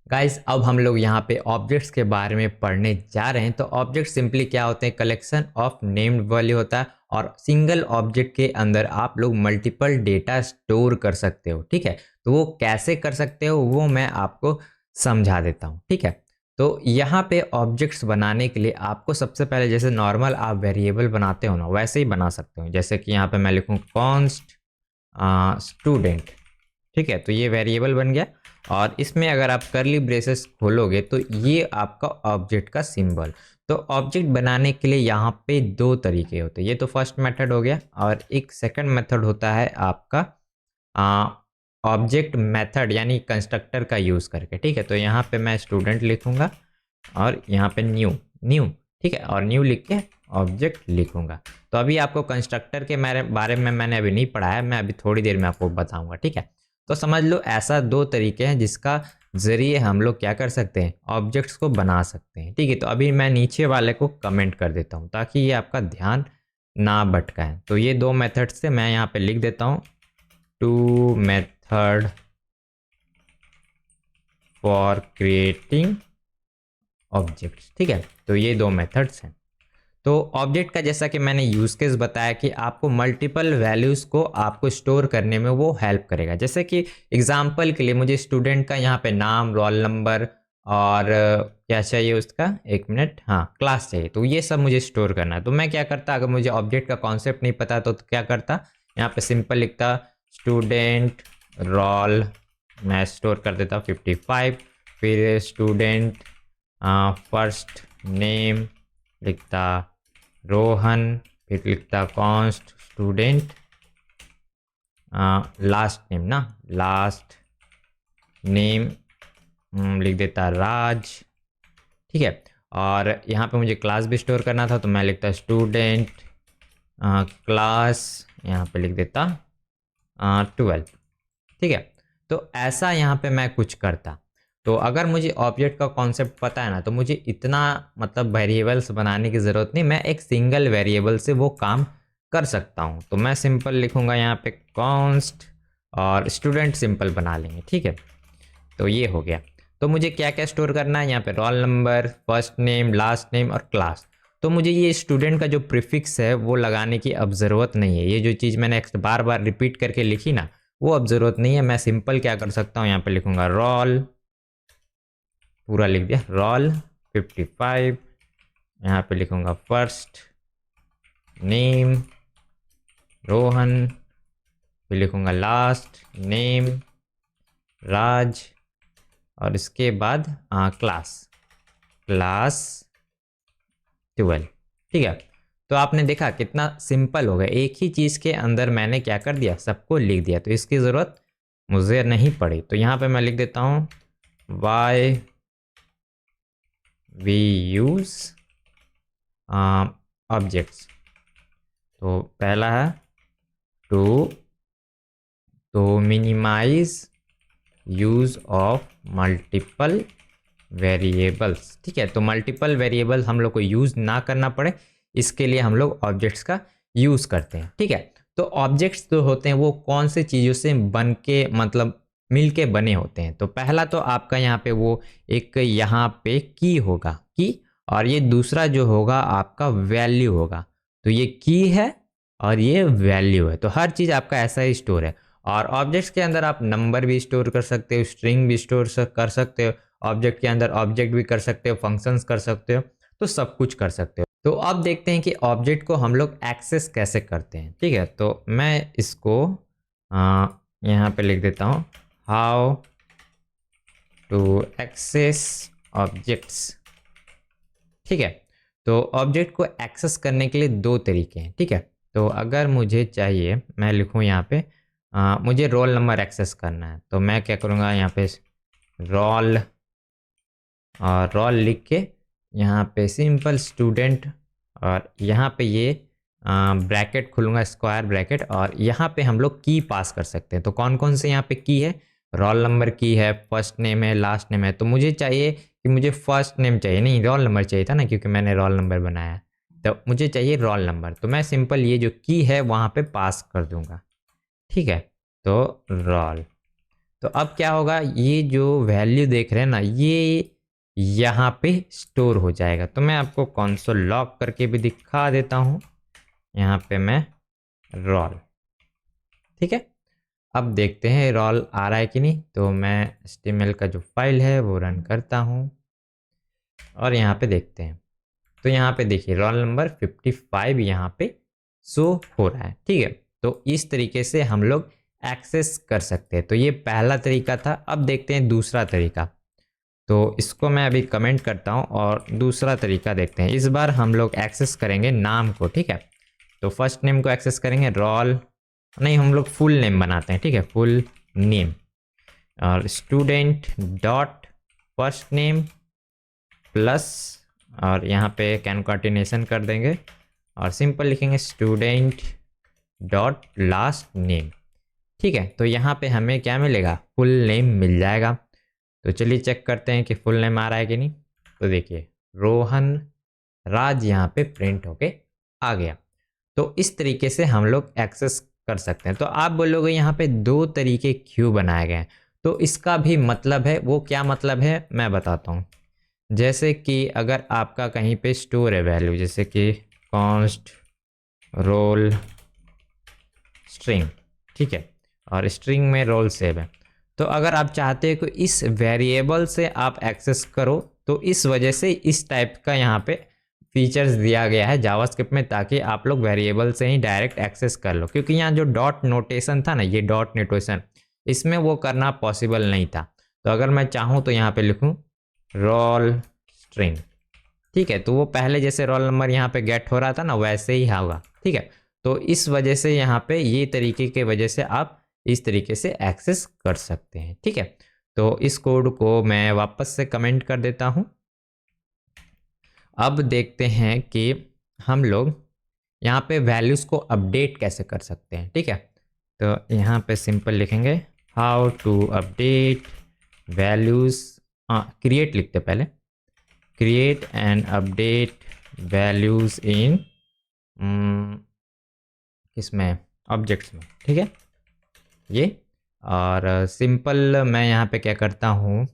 Guys अब हम लोग यहाँ पे ऑब्जेक्ट्स के बारे में पढ़ने जा रहे हैं। तो ऑब्जेक्ट सिंपली क्या होते हैं, कलेक्शन ऑफ नेम्ड वैल्यू होता है और सिंगल ऑब्जेक्ट के अंदर आप लोग मल्टीपल डेटा स्टोर कर सकते हो। ठीक है, तो वो कैसे कर सकते हो वो मैं आपको समझा देता हूँ। ठीक है, तो यहाँ पे ऑब्जेक्ट्स बनाने के लिए आपको सबसे पहले जैसे नॉर्मल आप वेरिएबल बनाते हो ना वैसे ही बना सकते हो। जैसे कि यहाँ पे मैं लिखूँ कॉन्स्ट स्टूडेंट। ठीक है, तो ये वेरिएबल बन गया और इसमें अगर आप करली ब्रेसेस खोलोगे तो ये आपका ऑब्जेक्ट का सिंबल। तो ऑब्जेक्ट बनाने के लिए यहाँ पे दो तरीके होते हैं। ये तो फर्स्ट मेथड हो गया और एक सेकंड मेथड होता है आपका ऑब्जेक्ट मेथड यानी कंस्ट्रक्टर का यूज़ करके। ठीक है, तो यहाँ पे मैं स्टूडेंट लिखूंगा और यहाँ पे न्यू न्यू। ठीक है, और न्यू लिख के ऑब्जेक्ट लिखूंगा। तो अभी आपको कंस्ट्रक्टर के बारे में मैंने अभी नहीं पढ़ा है, मैं अभी थोड़ी देर में आपको बताऊंगा। ठीक है, तो समझ लो ऐसा दो तरीके हैं जिसका ज़रिए हम लोग क्या कर सकते हैं, ऑब्जेक्ट्स को बना सकते हैं। ठीक है, तो अभी मैं नीचे वाले को कमेंट कर देता हूँ ताकि ये आपका ध्यान ना भटकाए। तो ये दो मेथड से मैं यहाँ पे लिख देता हूँ, two method for creating objects. ठीक है, तो ये दो मेथड्स हैं। तो ऑब्जेक्ट का जैसा कि मैंने यूज़ केस बताया कि आपको मल्टीपल वैल्यूज़ को आपको स्टोर करने में वो हेल्प करेगा। जैसे कि एग्जांपल के लिए मुझे स्टूडेंट का यहाँ पे नाम, रोल नंबर और क्या चाहिए उसका, एक मिनट, हाँ क्लास चाहिए। तो ये सब मुझे स्टोर करना है। तो मैं क्या करता, अगर मुझे ऑब्जेक्ट का कॉन्सेप्ट नहीं पता तो क्या करता, यहाँ पे सिंपल लिखता स्टूडेंट रोल, मैं स्टोर कर देता 55, फिर स्टूडेंट फर्स्ट नेम लिखता रोहन, फिर लिखता कॉन्स्ट स्टूडेंट लास्ट नेम ना, लास्ट नेम लिख देता राज। ठीक है, और यहाँ पे मुझे क्लास भी स्टोर करना था तो मैं लिखता स्टूडेंट क्लास, यहाँ पे लिख देता 12। ठीक है, तो ऐसा यहाँ पे मैं कुछ करता। तो अगर मुझे ऑब्जेक्ट का कॉन्सेप्ट पता है ना तो मुझे इतना मतलब वेरिएबल्स बनाने की ज़रूरत नहीं, मैं एक सिंगल वेरिएबल से वो काम कर सकता हूँ। तो मैं सिंपल लिखूँगा यहाँ पे कॉन्स्ट और स्टूडेंट सिंपल बना लेंगे। ठीक है, तो ये हो गया। तो मुझे क्या क्या स्टोर करना है, यहाँ पे roll number, first name, last name और क्लास। तो मुझे ये स्टूडेंट का जो प्रीफिक्स है वो लगाने की अब ज़रूरत नहीं है। ये जो चीज़ मैंने बार बार रिपीट करके लिखी ना वो अब ज़रूरत नहीं है। मैं सिंपल क्या कर सकता हूँ, यहाँ पे लिखूँगा रोल, पूरा लिख दिया रोल 55, यहाँ पे लिखूँगा फर्स्ट नेम रोहन, फिर लिखूँगा लास्ट नेम राज और इसके बाद क्लास 12। ठीक है, तो आपने देखा कितना सिंपल हो गया, एक ही चीज़ के अंदर मैंने क्या कर दिया, सबको लिख दिया। तो इसकी ज़रूरत मुझे नहीं पड़ी। तो यहाँ पे मैं लिख देता हूँ वाई वी यूज़ ऑब्जेक्ट्स। तो पहला है to minimize use of multiple variables. ठीक है, तो मल्टीपल वेरिएबल हम लोग को यूज़ ना करना पड़े इसके लिए हम लोग ऑब्जेक्ट्स का यूज़ करते हैं। ठीक है, तो ऑब्जेक्ट्स जो होते हैं वो कौन से चीज़ों से बन के मतलब मिल के बने होते हैं। तो पहला तो आपका यहाँ पे वो एक यहाँ पे की होगा की, और ये दूसरा जो होगा आपका वैल्यू होगा। तो ये की है और ये वैल्यू है। तो हर चीज़ आपका ऐसा ही स्टोर है। और ऑब्जेक्ट्स के अंदर आप नंबर भी स्टोर कर सकते हो, स्ट्रिंग भी स्टोर कर सकते हो, ऑब्जेक्ट के अंदर ऑब्जेक्ट भी कर सकते हो, फंक्शंस कर सकते हो, तो सब कुछ कर सकते हो। तो अब देखते हैं कि ऑब्जेक्ट को हम लोग एक्सेस कैसे करते हैं। ठीक है, तो मैं इसको यहाँ पे लिख देता हूँ हाउ टू एक्सेस ऑब्जेक्ट्स। ठीक है, तो ऑब्जेक्ट को एक्सेस करने के लिए दो तरीके हैं। ठीक है, तो अगर मुझे चाहिए, मैं लिखूँ यहाँ पे मुझे रोल नंबर एक्सेस करना है तो मैं क्या करूँगा, यहाँ पे रोल और रोल लिख के यहाँ पे सिंपल स्टूडेंट और यहाँ पे ये ब्रैकेट खोलूँगा, स्क्वायर ब्रैकेट, और यहाँ पे हम लोग की पास कर सकते हैं। तो कौन कौन से यहाँ पे की है, रोल नंबर की है, फर्स्ट नेम है, लास्ट नेम है। तो मुझे चाहिए कि मुझे फर्स्ट नेम चाहिए, नहीं रोल नंबर चाहिए था ना, क्योंकि मैंने रोल नंबर बनाया है। तो मुझे चाहिए रोल नंबर, तो मैं सिंपल ये जो की है वहाँ पे पास कर दूँगा। ठीक है, तो रोल, तो अब क्या होगा, ये जो वैल्यू देख रहे हैं ना, ये यहाँ पे स्टोर हो जाएगा। तो मैं आपको कंसोल लॉग करके भी दिखा देता हूँ। यहाँ पे मैं रोल, ठीक है, अब देखते हैं रोल आ रहा है कि नहीं। तो मैं HTML का जो फाइल है वो रन करता हूँ और यहाँ पे देखते हैं। तो यहाँ पे देखिए रोल नंबर 55 यहाँ पे शो हो रहा है, ठीक है। तो इस तरीके से हम लोग एक्सेस कर सकते हैं। तो ये पहला तरीका था। अब देखते हैं दूसरा तरीका। तो इसको मैं अभी कमेंट करता हूँ और दूसरा तरीका देखते हैं। इस बार हम लोग एक्सेस करेंगे नाम को, ठीक है। तो फर्स्ट नेम को एक्सेस करेंगे, रोल नहीं, हम लोग फुल नेम बनाते हैं, ठीक है, फुल नेम। और student dot first name plus, और यहाँ पे कैनकॉटिनेशन कर देंगे और सिंपल लिखेंगे स्टूडेंट डॉट लास्ट नेम, ठीक है। तो यहाँ पे हमें क्या मिलेगा, फुल नेम मिल जाएगा। तो चलिए चेक करते हैं कि फुल नेम आ रहा है कि नहीं। तो देखिए रोहन राज यहाँ पे प्रिंट होके आ गया। तो इस तरीके से हम लोग एक्सेस कर सकते हैं। तो आप बोलोगे यहाँ पे दो तरीके क्यों बनाए गए हैं, तो इसका भी मतलब है। वो क्या मतलब है मैं बताता हूँ। जैसे कि अगर आपका कहीं पे स्टोर है वैल्यू, जैसे कि कॉन्स्ट रोल स्ट्रिंग, ठीक है, और स्ट्रिंग में रोल सेव है। तो अगर आप चाहते हो कि इस वेरिएबल से आप एक्सेस करो, तो इस वजह से इस टाइप का यहाँ पे फीचर्स दिया गया है जावास्क्रिप्ट में, ताकि आप लोग वेरिएबल से ही डायरेक्ट एक्सेस कर लो। क्योंकि यहाँ जो डॉट नोटेशन था ना, ये डॉट नोटेशन, इसमें वो करना पॉसिबल नहीं था। तो अगर मैं चाहूँ तो यहाँ पे लिखूँ रोल स्ट्रिंग, ठीक है, तो वो पहले जैसे रोल नंबर यहाँ पे गेट हो रहा था ना, वैसे ही होगा, ठीक है। तो इस वजह से यहाँ पे ये तरीके के वजह से आप इस तरीके से एक्सेस कर सकते हैं, ठीक है। तो इस कोड को मैं वापस से कमेंट कर देता हूँ। अब देखते हैं कि हम लोग यहाँ पे वैल्यूज़ को अपडेट कैसे कर सकते हैं, ठीक है। तो यहाँ पे सिंपल लिखेंगे how to update values, create लिखते पहले, create and update values in किसमें, ऑब्जेक्ट्स में, ठीक है ये। और सिंपल मैं यहाँ पे क्या करता हूँ,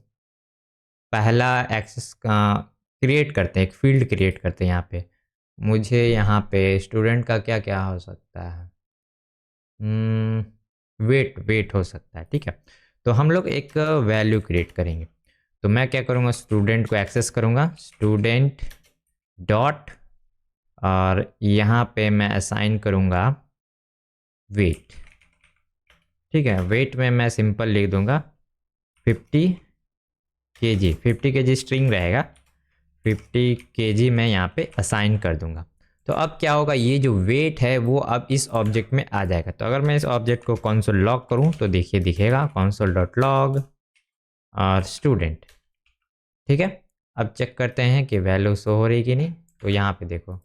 पहला एक्सेस का क्रिएट करते हैं, एक फील्ड क्रिएट करते हैं यहाँ पे। मुझे यहाँ पे स्टूडेंट का क्या क्या हो सकता है, वेट हो सकता है, ठीक है। तो हम लोग एक वैल्यू क्रिएट करेंगे। तो मैं क्या करूँगा, स्टूडेंट को एक्सेस करूँगा, स्टूडेंट डॉट, और यहाँ पे मैं असाइन करूँगा वेट, ठीक है। वेट में मैं सिंपल लिख दूँगा 50 kg, 50 kg स्ट्रिंग रहेगा, 50 kg मैं यहाँ पे असाइन कर दूँगा। तो अब क्या होगा, ये जो वेट है वो अब इस ऑब्जेक्ट में आ जाएगा। तो अगर मैं इस ऑब्जेक्ट को कंसोल लॉग करूँ तो देखिए दिखेगा कंसोल डॉट लॉग और स्टूडेंट, ठीक है। अब चेक करते हैं कि वैल्यू शो हो रही कि नहीं। तो यहाँ पे देखो,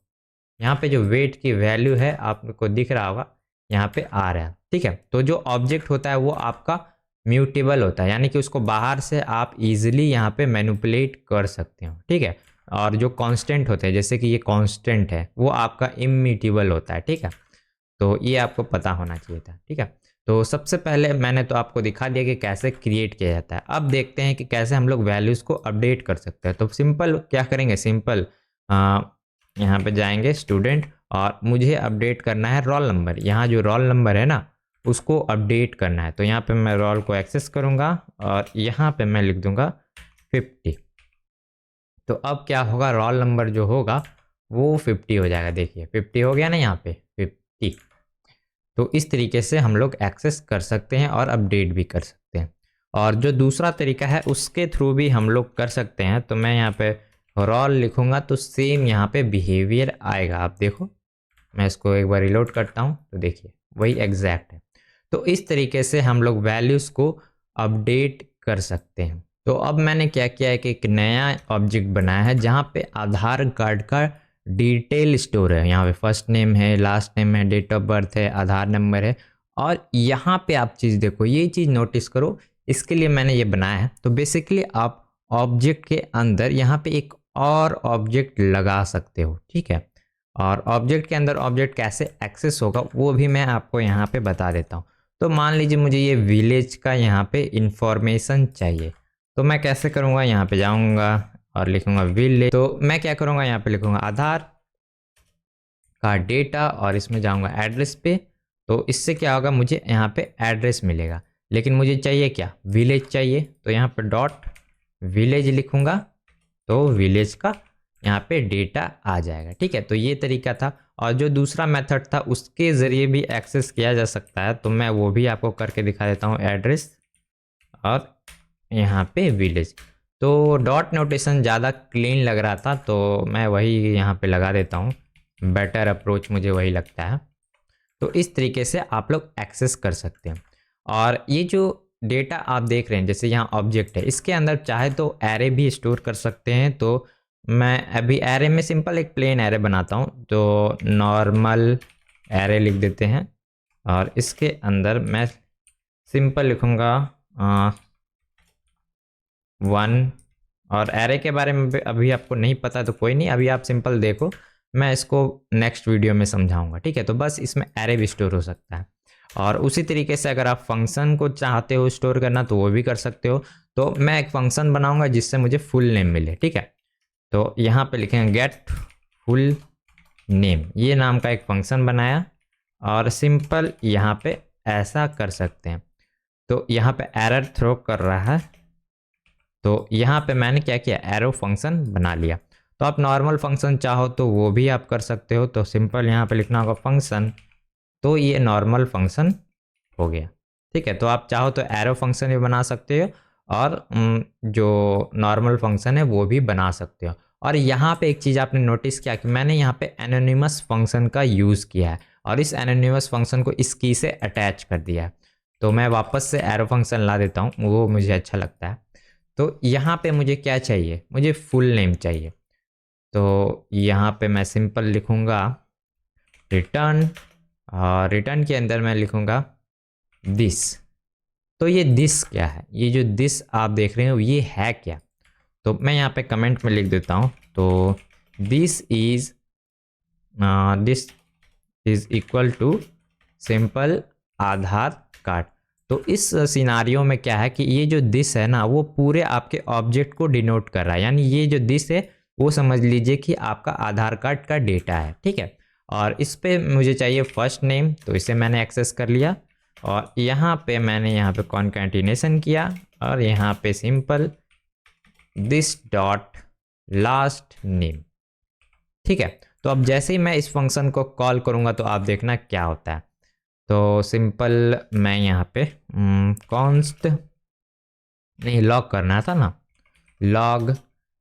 यहाँ पे जो वेट की वैल्यू है आपको दिख रहा होगा, यहाँ पे आ रहा है, ठीक है। तो जो ऑब्जेक्ट होता है वो आपका म्यूटेबल होता है, यानी कि उसको बाहर से आप इजीली यहाँ पे मैनिपुलेट कर सकते हो, ठीक है। और जो कांस्टेंट होते हैं, जैसे कि ये कांस्टेंट है, वो आपका इम्यूटेबल होता है, ठीक है। तो ये आपको पता होना चाहिए था, ठीक है। तो सबसे पहले मैंने तो आपको दिखा दिया कि कैसे क्रिएट किया जाता है। अब देखते हैं कि कैसे हम लोग वैल्यूज़ को अपडेट कर सकते हैं। तो सिंपल क्या करेंगे, सिंपल यहाँ पे जाएंगे स्टूडेंट, और मुझे अपडेट करना है रोल नंबर। यहाँ जो रोल नंबर है ना, उसको अपडेट करना है। तो यहाँ पे मैं रोल को एक्सेस करूँगा और यहाँ पे मैं लिख दूँगा 50। तो अब क्या होगा, रोल नंबर जो होगा वो 50 हो जाएगा। देखिए 50 हो गया ना यहाँ पे 50। तो इस तरीके से हम लोग एक्सेस कर सकते हैं और अपडेट भी कर सकते हैं। और जो दूसरा तरीका है उसके थ्रू भी हम लोग कर सकते हैं। तो मैं यहाँ पे रोल लिखूँगा तो सेम यहाँ पे बिहेवियर आएगा। आप देखो, मैं इसको एक बार रिलोड करता हूँ तो देखिए वही एग्जैक्ट है। तो इस तरीके से हम लोग वैल्यूज़ को अपडेट कर सकते हैं। तो अब मैंने क्या किया है कि एक नया ऑब्जेक्ट बनाया है जहाँ पे आधार कार्ड का डिटेल स्टोर है। यहाँ पे फर्स्ट नेम है, लास्ट नेम है, डेट ऑफ बर्थ है, आधार नंबर है। और यहाँ पे आप चीज़ देखो, ये चीज़ नोटिस करो, इसके लिए मैंने ये बनाया है। तो बेसिकली आप ऑब्जेक्ट के अंदर यहाँ पे एक और ऑब्जेक्ट लगा सकते हो, ठीक है। और ऑब्जेक्ट के अंदर ऑब्जेक्ट कैसे एक्सेस होगा वो भी मैं आपको यहाँ पे बता देता हूँ। तो मान लीजिए मुझे ये विलेज का यहाँ पे इंफॉर्मेशन चाहिए, तो मैं कैसे करूँगा, यहाँ पे जाऊँगा और लिखूँगा विलेज। तो मैं क्या करूँगा, यहाँ पे लिखूँगा आधार का डेटा और इसमें जाऊँगा एड्रेस पे। तो इससे क्या होगा, मुझे यहाँ पे एड्रेस मिलेगा, लेकिन मुझे चाहिए क्या, विलेज चाहिए। तो यहाँ पे डॉट विलेज लिखूँगा तो विलेज का यहाँ पे डेटा आ जाएगा। ठीक है, तो ये तरीका था। और जो दूसरा मेथड था उसके ज़रिए भी एक्सेस किया जा सकता है, तो मैं वो भी आपको करके दिखा देता हूँ। एड्रेस और यहाँ पे विलेज, तो डॉट नोटेशन ज़्यादा क्लीन लग रहा था तो मैं वही यहाँ पे लगा देता हूँ। बेटर अप्रोच मुझे वही लगता है। तो इस तरीके से आप लोग एक्सेस कर सकते हैं। और ये जो डेटा आप देख रहे हैं, जैसे यहाँ ऑब्जेक्ट है, इसके अंदर चाहे तो एरे भी स्टोर कर सकते हैं। तो मैं अभी एरे में सिंपल एक प्लेन एरे बनाता हूँ, तो नॉर्मल एरे लिख देते हैं और इसके अंदर मैं सिंपल लिखूँगा 1। और एरे के बारे में अभी आपको नहीं पता तो कोई नहीं, अभी आप सिंपल देखो, मैं इसको नेक्स्ट वीडियो में समझाऊंगा। ठीक है, तो बस इसमें एरे भी स्टोर हो सकता है। और उसी तरीके से अगर आप फंक्शन को चाहते हो स्टोर करना तो वो भी कर सकते हो। तो मैं एक फंक्शन बनाऊंगा जिससे मुझे फुल नेम मिले। ठीक है, तो यहाँ पे लिखेंगे गेट फुल नेम, ये नाम का एक फंक्शन बनाया और सिंपल यहाँ पे ऐसा कर सकते हैं। तो यहाँ पे एरर थ्रो कर रहा है, तो यहाँ पे मैंने क्या किया, एरो फंक्शन बना लिया। तो आप नॉर्मल फंक्शन चाहो तो वो भी आप कर सकते हो। तो सिंपल यहाँ पे लिखना होगा फंक्शन, तो ये नॉर्मल फंक्शन हो गया। ठीक है, तो आप चाहो तो एरो फंक्शन भी बना सकते हो और जो नॉर्मल फंक्शन है वो भी बना सकते हो। और यहाँ पे एक चीज़ आपने नोटिस किया कि मैंने यहाँ पे एनोनिमस फंक्शन का यूज़ किया है और इस एनोनिमस फंक्शन को इस की से अटैच कर दिया है। तो मैं वापस से एरो फंक्शन ला देता हूँ, वो मुझे अच्छा लगता है। तो यहाँ पे मुझे क्या चाहिए, मुझे फुल नेम चाहिए। तो यहाँ पे मैं सिंपल लिखूँगा रिटर्न, और रिटर्न के अंदर मैं लिखूँगा दिस। तो ये दिस क्या है, ये जो दिस आप देख रहे हो ये है क्या, तो मैं यहाँ पे कमेंट में लिख देता हूँ। तो this is equal to simple Aadhaar card. तो इस सिनारियो में क्या है कि ये जो दिस है ना, वो पूरे आपके ऑब्जेक्ट को डिनोट कर रहा है, यानी ये जो दिस है वो समझ लीजिए कि आपका आधार कार्ड का डेटा है। ठीक है, और इस पे मुझे चाहिए फर्स्ट नेम, तो इसे मैंने एक्सेस कर लिया और यहाँ पे मैंने यहाँ पे कॉन्कैटिनेशन किया और यहाँ पे simple this dot last name. ठीक है, तो अब जैसे ही मैं इस फंक्शन को कॉल करूँगा तो आप देखना क्या होता है। तो सिंपल मैं यहाँ पे कॉन्स्ट नहीं, लॉग करना था ना, लॉग,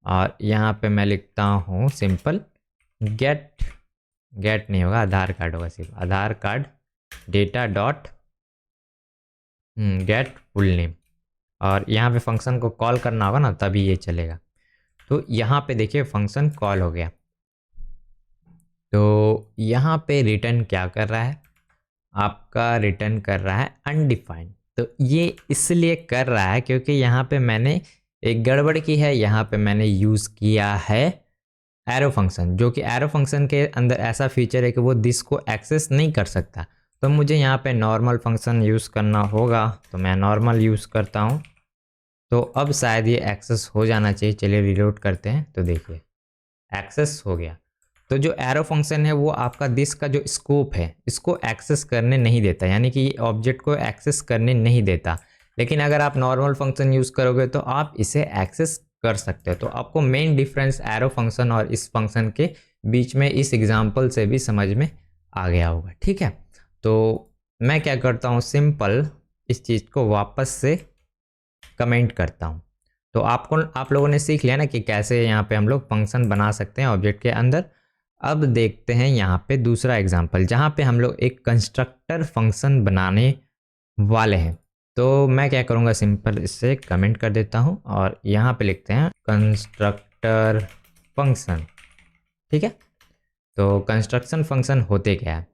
और यहाँ पे मैं लिखता हूँ सिंपल गेट नहीं होगा, आधार कार्ड होगा, सिर्फ Aadhaar card data dot get full name. और यहाँ पे फंक्शन को कॉल करना होगा ना, तभी ये चलेगा। तो यहाँ पे देखिए फंक्शन कॉल हो गया। तो यहाँ पे रिटर्न क्या कर रहा है, आपका रिटर्न कर रहा है अनडिफाइंड। तो ये इसलिए कर रहा है क्योंकि यहाँ पे मैंने एक गड़बड़ की है, यहाँ पे मैंने यूज़ किया है एरो फंक्शन, जो कि एरो फंक्शन के अंदर ऐसा फीचर है कि वो दिस को एक्सेस नहीं कर सकता। तो मुझे यहाँ पे नॉर्मल फंक्शन यूज़ करना होगा, तो मैं नॉर्मल यूज़ करता हूँ। तो अब शायद ये एक्सेस हो जाना चाहिए, चलिए रिलोड करते हैं। तो देखिए एक्सेस हो गया। तो जो एरो फंक्शन है वो आपका दिस का जो स्कोप है इसको एक्सेस करने नहीं देता, यानी कि ऑब्जेक्ट को एक्सेस करने नहीं देता। लेकिन अगर आप नॉर्मल फंक्शन यूज़ करोगे तो आप इसे एक्सेस कर सकते हो। तो आपको मेन डिफरेंस एरो फंक्शन और इस फंक्शन के बीच में इस एग्जांपल से भी समझ में आ गया होगा। ठीक है, तो मैं क्या करता हूँ, सिंपल इस चीज़ को वापस से कमेंट करता हूँ। तो आप लोगों ने सीख लिया ना कि कैसे यहाँ पे हम लोग फंक्शन बना सकते हैं ऑब्जेक्ट के अंदर। अब देखते हैं यहाँ पे दूसरा एग्जांपल, जहाँ पे हम लोग एक कंस्ट्रक्टर फंक्शन बनाने वाले हैं। तो मैं क्या करूँगा, सिंपल इससे कमेंट कर देता हूँ और यहाँ पे लिखते हैं कंस्ट्रक्टर फंक्शन। ठीक है, तो कंस्ट्रक्शन फंक्शन होते क्या है,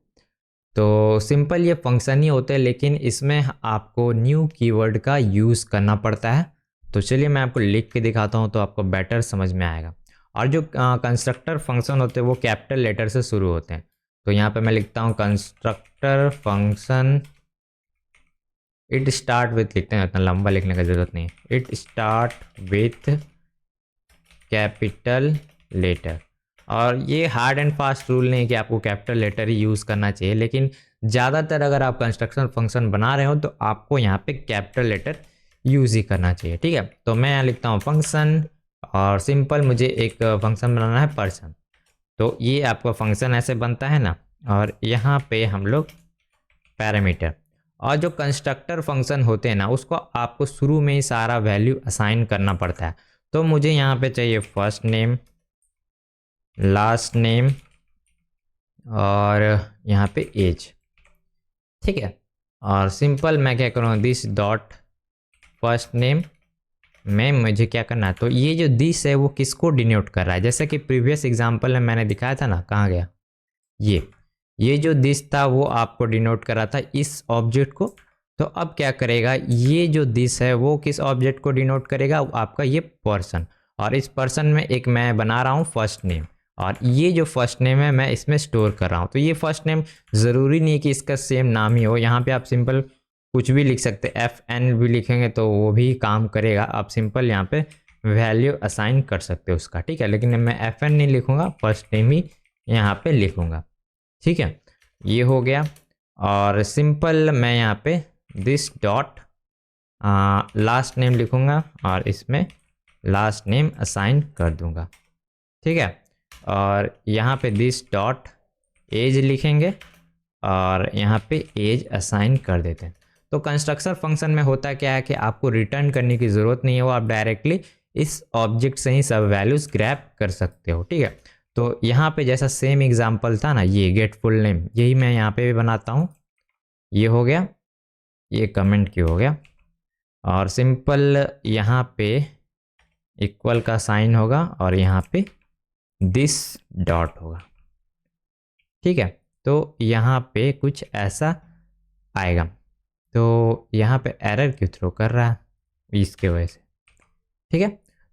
तो सिंपल ये फंक्शन ही होते हैं, लेकिन इसमें आपको न्यू कीवर्ड का यूज़ करना पड़ता है। तो चलिए मैं आपको लिख के दिखाता हूँ तो आपको बेटर समझ में आएगा। और जो कंस्ट्रक्टर फंक्शन होते हैं वो कैपिटल लेटर से शुरू होते हैं। तो यहाँ पे मैं लिखता हूँ constructor function it start with लिखते हैं, उतना लंबा लिखने का ज़रूरत नहीं है। It start with capital letter. और ये हार्ड एंड फास्ट रूल नहीं है कि आपको कैपिटल लेटर ही यूज़ करना चाहिए, लेकिन ज़्यादातर अगर आप कंस्ट्रक्शन फंक्शन बना रहे हो तो आपको यहाँ पे कैपिटल लेटर यूज़ ही करना चाहिए, ठीक है। तो मैं यहाँ लिखता हूँ फंक्शन, और सिंपल मुझे एक फंक्शन बनाना है पर्सन। तो ये आपका फंक्शन ऐसे बनता है ना, और यहाँ पे हम लोग पैरामीटर, और जो कंस्ट्रक्टर फंक्शन होते हैं ना उसको आपको शुरू में ही सारा वैल्यू असाइन करना पड़ता है। तो मुझे यहाँ पे चाहिए फर्स्ट नेम, लास्ट नेम, और यहाँ पे एज, ठीक है। और सिंपल मैं क्या करूँगा, दिस डॉट फर्स्ट नेम में मुझे क्या करना है, तो ये जो दिस है वो किसको डिनोट कर रहा है, जैसे कि प्रीवियस एग्जांपल में मैंने दिखाया था ना, कहाँ गया ये जो दिस था वो आपको डिनोट कर रहा था इस ऑब्जेक्ट को। तो अब क्या करेगा, ये जो दिस है वो किस ऑब्जेक्ट को डिनोट करेगा, आपका ये पर्सन। और इस पर्सन में एक मैं बना रहा हूँ फर्स्ट नेम, और ये जो फर्स्ट नेम है मैं इसमें स्टोर कर रहा हूँ। तो ये फर्स्ट नेम ज़रूरी नहीं है कि इसका सेम नाम ही हो, यहाँ पे आप सिंपल कुछ भी लिख सकते हैं, FN भी लिखेंगे तो वो भी काम करेगा। आप सिंपल यहाँ पे वैल्यू असाइन कर सकते हो उसका, ठीक है। लेकिन मैं FN नहीं लिखूँगा, फर्स्ट नेम ही यहाँ पे लिखूँगा, ठीक है। ये हो गया। और सिंपल मैं यहाँ पे दिस डॉट लास्ट नेम लिखूँगा, और इसमें लास्ट नेम असाइन कर दूँगा, ठीक है। और यहाँ पे दिस डॉट एज लिखेंगे, और यहाँ पे एज असाइन कर देते हैं। तो कंस्ट्रक्शन फंक्शन में होता क्या है कि आपको रिटर्न करने की ज़रूरत नहीं है, वो आप डायरेक्टली इस ऑब्जेक्ट से ही सब वैल्यूज़ ग्रैब कर सकते हो, ठीक है। तो यहाँ पे जैसा सेम एग्जांपल था ना, ये गेट फुल नेम, यही मैं यहाँ पे भी बनाता हूँ। ये हो गया, ये कमेंट क्यों हो गया। और सिंपल यहाँ पे इक्वल का साइन होगा, और यहाँ पे दिस डॉट होगा, ठीक है। तो यहाँ पे कुछ ऐसा आएगा। तो यहाँ पे एरर क्यों थ्रो कर रहा है, इसके वजह से, ठीक है।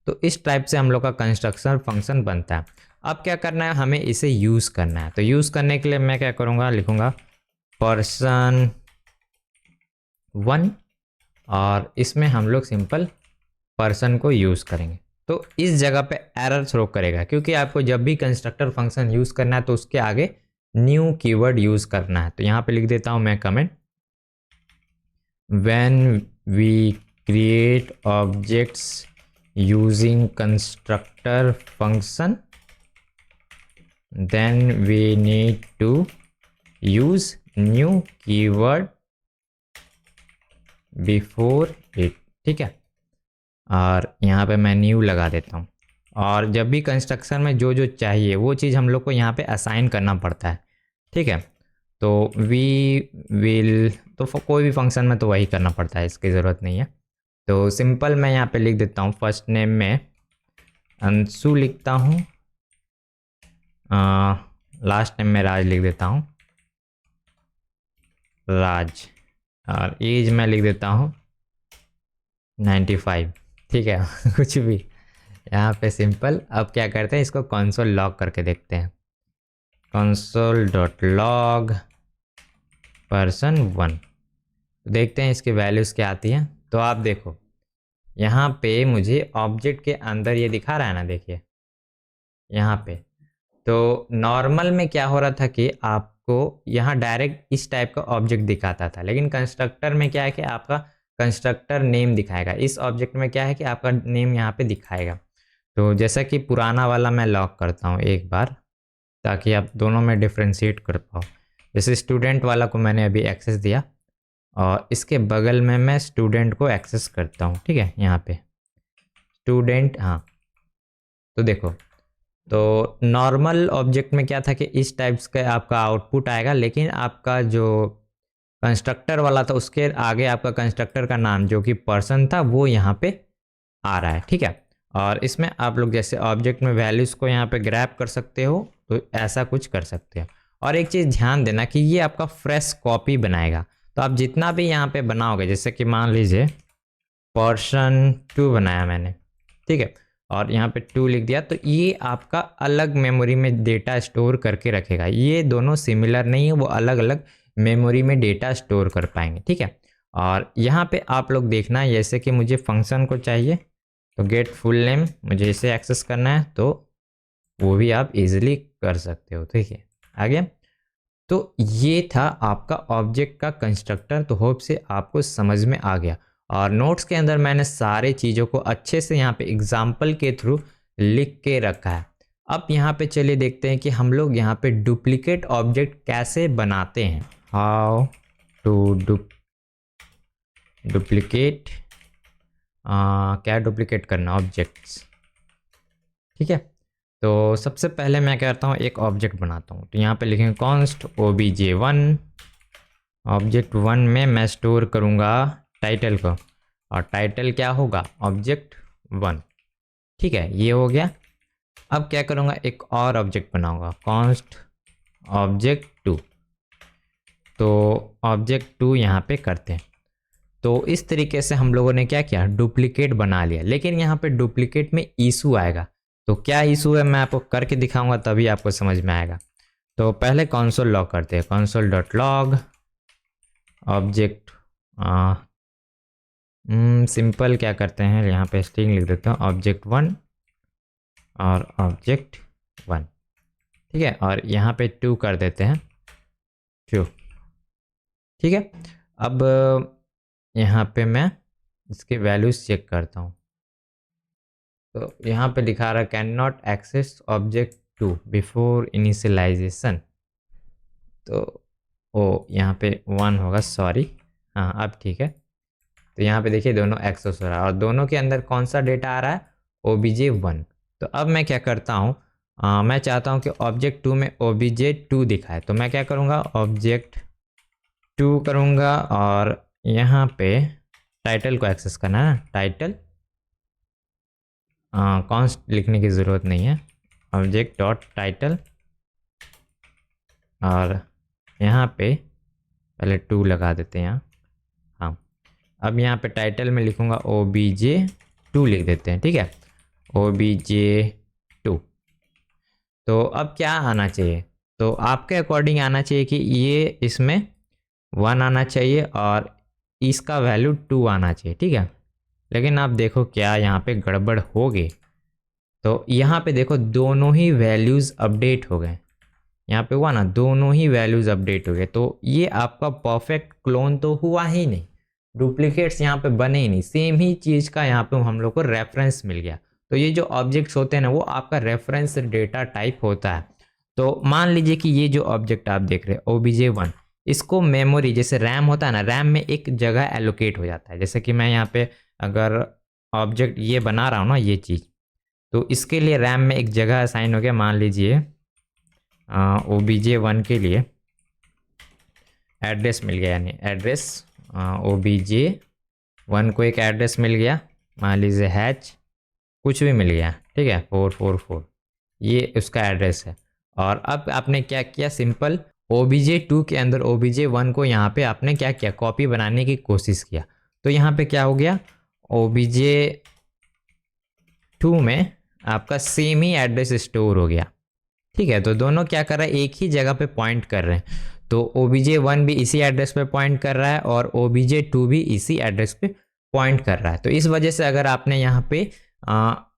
तो इस टाइप से हम लोग का कंस्ट्रक्शन फंक्शन बनता है। अब क्या करना है, हमें इसे यूज़ करना है। तो यूज़ करने के लिए मैं क्या करूँगा, लिखूँगा पर्सन 1, और इसमें हम लोग सिंपल पर्सन को यूज़ करेंगे। तो इस जगह पे एरर थ्रो करेगा, क्योंकि आपको जब भी कंस्ट्रक्टर फंक्शन यूज़ करना है तो उसके आगे न्यू कीवर्ड यूज़ करना है। तो यहाँ पे लिख देता हूँ मैं comment, when we create objects using constructor function then we need to use new keyword before it, ठीक है। और यहाँ पे मैं न्यू लगा देता हूँ। और जब भी कंस्ट्रक्शन में जो जो चाहिए वो चीज़ हम लोग को यहाँ पे असाइन करना पड़ता है, ठीक है। तो वी विल, तो कोई भी फंक्शन में तो वही करना पड़ता है, इसकी ज़रूरत नहीं है। तो सिंपल मैं यहाँ पे लिख देता हूँ फर्स्ट नेम में अंशु लिखता हूँ, लास्ट नेम में राज लिख देता हूँ, राज। और एज मैं लिख देता हूँ 95, ठीक है। कुछ भी यहाँ पे सिंपल। अब क्या करते हैं, इसको कंसोल लॉग करके देखते हैं, console.log person1, देखते हैं इसकी वैल्यूज़ क्या आती हैं। तो आप देखो यहाँ पे मुझे ऑब्जेक्ट के अंदर ये दिखा रहा है ना, देखिए यहाँ पे। तो नॉर्मल में क्या हो रहा था कि आपको यहाँ डायरेक्ट इस टाइप का ऑब्जेक्ट दिखाता था, लेकिन कंस्ट्रक्टर में क्या है कि आपका कंस्ट्रक्टर नेम दिखाएगा। इस ऑब्जेक्ट में क्या है कि आपका नेम यहाँ पे दिखाएगा। तो जैसा कि पुराना वाला मैं लॉक करता हूँ एक बार, ताकि आप दोनों में डिफ्रेंशिएट कर पाओ। जैसे स्टूडेंट वाला को मैंने अभी एक्सेस दिया, और इसके बगल में मैं स्टूडेंट को एक्सेस करता हूँ, ठीक है। यहाँ पे स्टूडेंट, हाँ। तो देखो, तो नॉर्मल ऑब्जेक्ट में क्या था कि इस टाइप्स का आपका आउटपुट आएगा, लेकिन आपका जो कंस्ट्रक्टर वाला था उसके आगे आपका कंस्ट्रक्टर का नाम जो कि पर्सन था वो यहाँ पे आ रहा है, ठीक है। और इसमें आप लोग जैसे ऑब्जेक्ट में वैल्यूज़ को यहाँ पे ग्रैब कर सकते हो, तो ऐसा कुछ कर सकते हो। और एक चीज़ ध्यान देना कि ये आपका फ्रेश कॉपी बनाएगा। तो आप जितना भी यहाँ पे बनाओगे, जैसे कि मान लीजिए person2 बनाया मैंने, ठीक है, और यहाँ पे 2 लिख दिया, तो ये आपका अलग मेमोरी में डेटा स्टोर करके रखेगा। ये दोनों सिमिलर नहीं है, वो अलग अलग मेमोरी में डेटा स्टोर कर पाएंगे, ठीक है। और यहाँ पे आप लोग देखना है, जैसे कि मुझे फंक्शन को चाहिए तो गेट फुल नेम मुझे इसे एक्सेस करना है, तो वो भी आप इजीली कर सकते हो। ठीक है, आ गया। तो ये था आपका ऑब्जेक्ट का कंस्ट्रक्टर। तो होप से आपको समझ में आ गया, और नोट्स के अंदर मैंने सारे चीज़ों को अच्छे से यहाँ पे एग्जाम्पल के थ्रू लिख के रखा है। अब यहाँ पे चलिए देखते हैं कि हम लोग यहाँ पे डुप्लीकेट ऑब्जेक्ट कैसे बनाते हैं। हाउ टू डुप्लीकेट, क्या डुप्लीकेट करना ऑब्जेक्ट्स। ठीक है, तो सबसे पहले मैं क्या करता हूँ, एक ऑब्जेक्ट बनाता हूँ। तो यहाँ पे लिखेंगे कॉन्स्ट obj1। ऑब्जेक्ट 1 में मैं स्टोर करूँगा टाइटल को, और टाइटल क्या होगा, ऑब्जेक्ट 1। ठीक है, ये हो गया। अब क्या करूँगा, एक और ऑब्जेक्ट बनाऊँगा, कॉन्स्ट ऑब्जेक्ट 2। तो ऑब्जेक्ट 2 यहाँ पे करते हैं। तो इस तरीके से हम लोगों ने क्या किया, डुप्लीकेट बना लिया। लेकिन यहाँ पे डुप्लीकेट में इशू आएगा। तो क्या इशू है मैं आपको करके दिखाऊंगा, तभी आपको समझ में आएगा। तो पहले कंसोल लॉग करते हैं, console dot log object, simple क्या करते हैं, यहाँ पे स्ट्रिंग लिख देते हैं ऑब्जेक्ट 1 और ऑब्जेक्ट 1। ठीक है, और यहाँ पे 2 कर देते हैं 2। ठीक है, अब यहाँ पे मैं इसके वैल्यूज चेक करता हूँ। तो यहाँ पे लिखा रहा है can not access object 2 before initialization. तो ओ यहाँ पे 1 होगा, सॉरी। हाँ अब ठीक है। तो यहाँ पे देखिए दोनों एक्सेस हो रहा है, और दोनों के अंदर कौन सा डेटा आ रहा है, obj1। तो अब मैं क्या करता हूँ, मैं चाहता हूँ कि ऑब्जेक्ट 2 में obj2 दिखाए। तो मैं क्या करूँगा, ऑब्जेक्ट 2 करूँगा, और यहाँ पे टाइटल को एक्सेस करना है ना, टाइटल कॉन्स्ट लिखने की ज़रूरत नहीं है, ऑब्जेक्ट डॉट टाइटल, और यहाँ पे पहले 2 लगा देते हैं यहाँ। हाँ, अब यहाँ पे टाइटल में लिखूँगा obj2 लिख देते हैं। ठीक है, obj2। तो अब क्या आना चाहिए, तो आपके अकॉर्डिंग आना चाहिए कि ये इसमें 1 आना चाहिए और इसका वैल्यू 2 आना चाहिए। ठीक है, लेकिन आप देखो क्या यहाँ पे गड़बड़ हो गई। तो यहाँ पे देखो दोनों ही वैल्यूज़ अपडेट हो गए, यहाँ पे हुआ ना, दोनों ही वैल्यूज़ अपडेट हो गए। तो ये आपका परफेक्ट क्लोन तो हुआ ही नहीं, डुप्लीकेट्स यहाँ पे बने ही नहीं, सेम ही चीज़ का यहाँ पे हम लोग को रेफरेंस मिल गया। तो ये जो ऑब्जेक्ट्स होते हैं ना, वो आपका रेफरेंस डेटा टाइप होता है। तो मान लीजिए कि ये जो ऑब्जेक्ट आप देख रहे हैं obj1, इसको मेमोरी जैसे रैम होता है ना, रैम में एक जगह एलोकेट हो जाता है। जैसे कि मैं यहाँ पे अगर ऑब्जेक्ट ये बना रहा हूँ ना, ये चीज़, तो इसके लिए रैम में एक जगह असाइन हो गया। मान लीजिए obj1 के लिए एड्रेस मिल गया, यानी एड्रेस obj1 को एक एड्रेस मिल गया, मान लीजिए हैच कुछ भी मिल गया। ठीक है, 444 ये उसका एड्रेस है। और अब आपने क्या किया, सिंपल obj2 के अंदर obj1 को यहाँ पे आपने क्या किया, कॉपी बनाने की कोशिश किया। तो यहाँ पे क्या हो गया, obj2 में आपका सेम ही एड्रेस स्टोर हो गया। ठीक है, तो दोनों क्या कर रहा है, एक ही जगह पे पॉइंट कर रहे हैं। तो obj1 भी इसी एड्रेस पे पॉइंट कर रहा है और obj2 भी इसी एड्रेस पे पॉइंट कर रहा है। तो इस वजह से अगर आपने यहाँ पे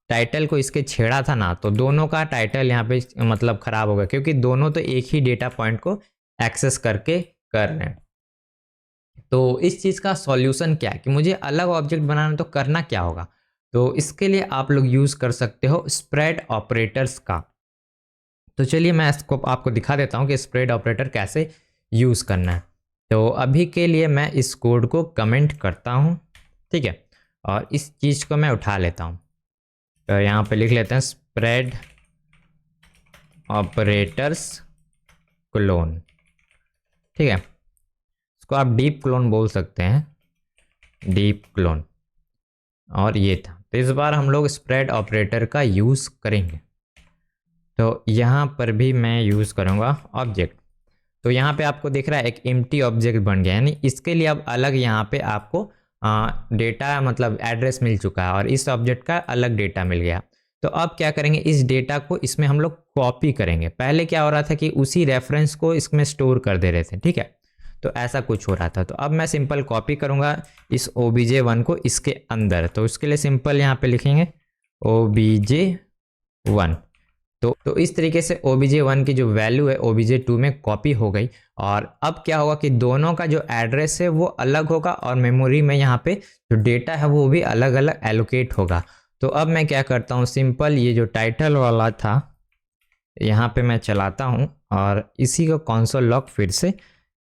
टाइटल को इसके छेड़ा था ना, तो दोनों का टाइटल यहाँ पे मतलब खराब होगा, क्योंकि दोनों तो एक ही डेटा पॉइंट को एक्सेस करके कर रहे हैं। तो इस चीज़ का सॉल्यूशन क्या है कि मुझे अलग ऑब्जेक्ट बनाना, तो करना क्या होगा, तो इसके लिए आप लोग यूज़ कर सकते हो स्प्रेड ऑपरेटर्स का। तो चलिए मैं इसको आपको दिखा देता हूँ कि स्प्रेड ऑपरेटर कैसे यूज़ करना है। तो अभी के लिए मैं इस कोड को कमेंट करता हूँ। ठीक है, और इस चीज़ को मैं उठा लेता हूँ। तो यहाँ पे लिख लेते हैं स्प्रेड ऑपरेटर्स क्लोन। ठीक है, इसको आप डीप क्लोन बोल सकते हैं, डीप क्लोन। और ये था, तो इस बार हम लोग स्प्रेड ऑपरेटर का यूज़ करेंगे। तो यहाँ पर भी मैं यूज़ करूँगा ऑब्जेक्ट। तो यहाँ पे आपको दिख रहा है एक एम्प्टी ऑब्जेक्ट बन गया, यानी इसके लिए अब अलग यहाँ पे आपको डेटा मतलब एड्रेस मिल चुका है, और इस ऑब्जेक्ट का अलग डेटा मिल गया। तो अब क्या करेंगे, इस डेटा को इसमें हम लोग कॉपी करेंगे। पहले क्या हो रहा था कि उसी रेफरेंस को इसमें स्टोर कर दे रहे थे। ठीक है, तो ऐसा कुछ हो रहा था। तो अब मैं सिंपल कॉपी करूँगा इस obj1 को इसके अंदर। तो उसके लिए सिंपल यहाँ पे लिखेंगे obj1। तो इस तरीके से obj1 की जो वैल्यू है obj2 में कॉपी हो गई। और अब क्या होगा कि दोनों का जो एड्रेस है वो अलग होगा और मेमोरी में यहाँ पे जो डेटा है वो भी अलग अलग एलोकेट होगा। तो अब मैं क्या करता हूँ, सिंपल ये जो टाइटल वाला था यहाँ पे मैं चलाता हूँ और इसी को कंसोल लॉग फिर से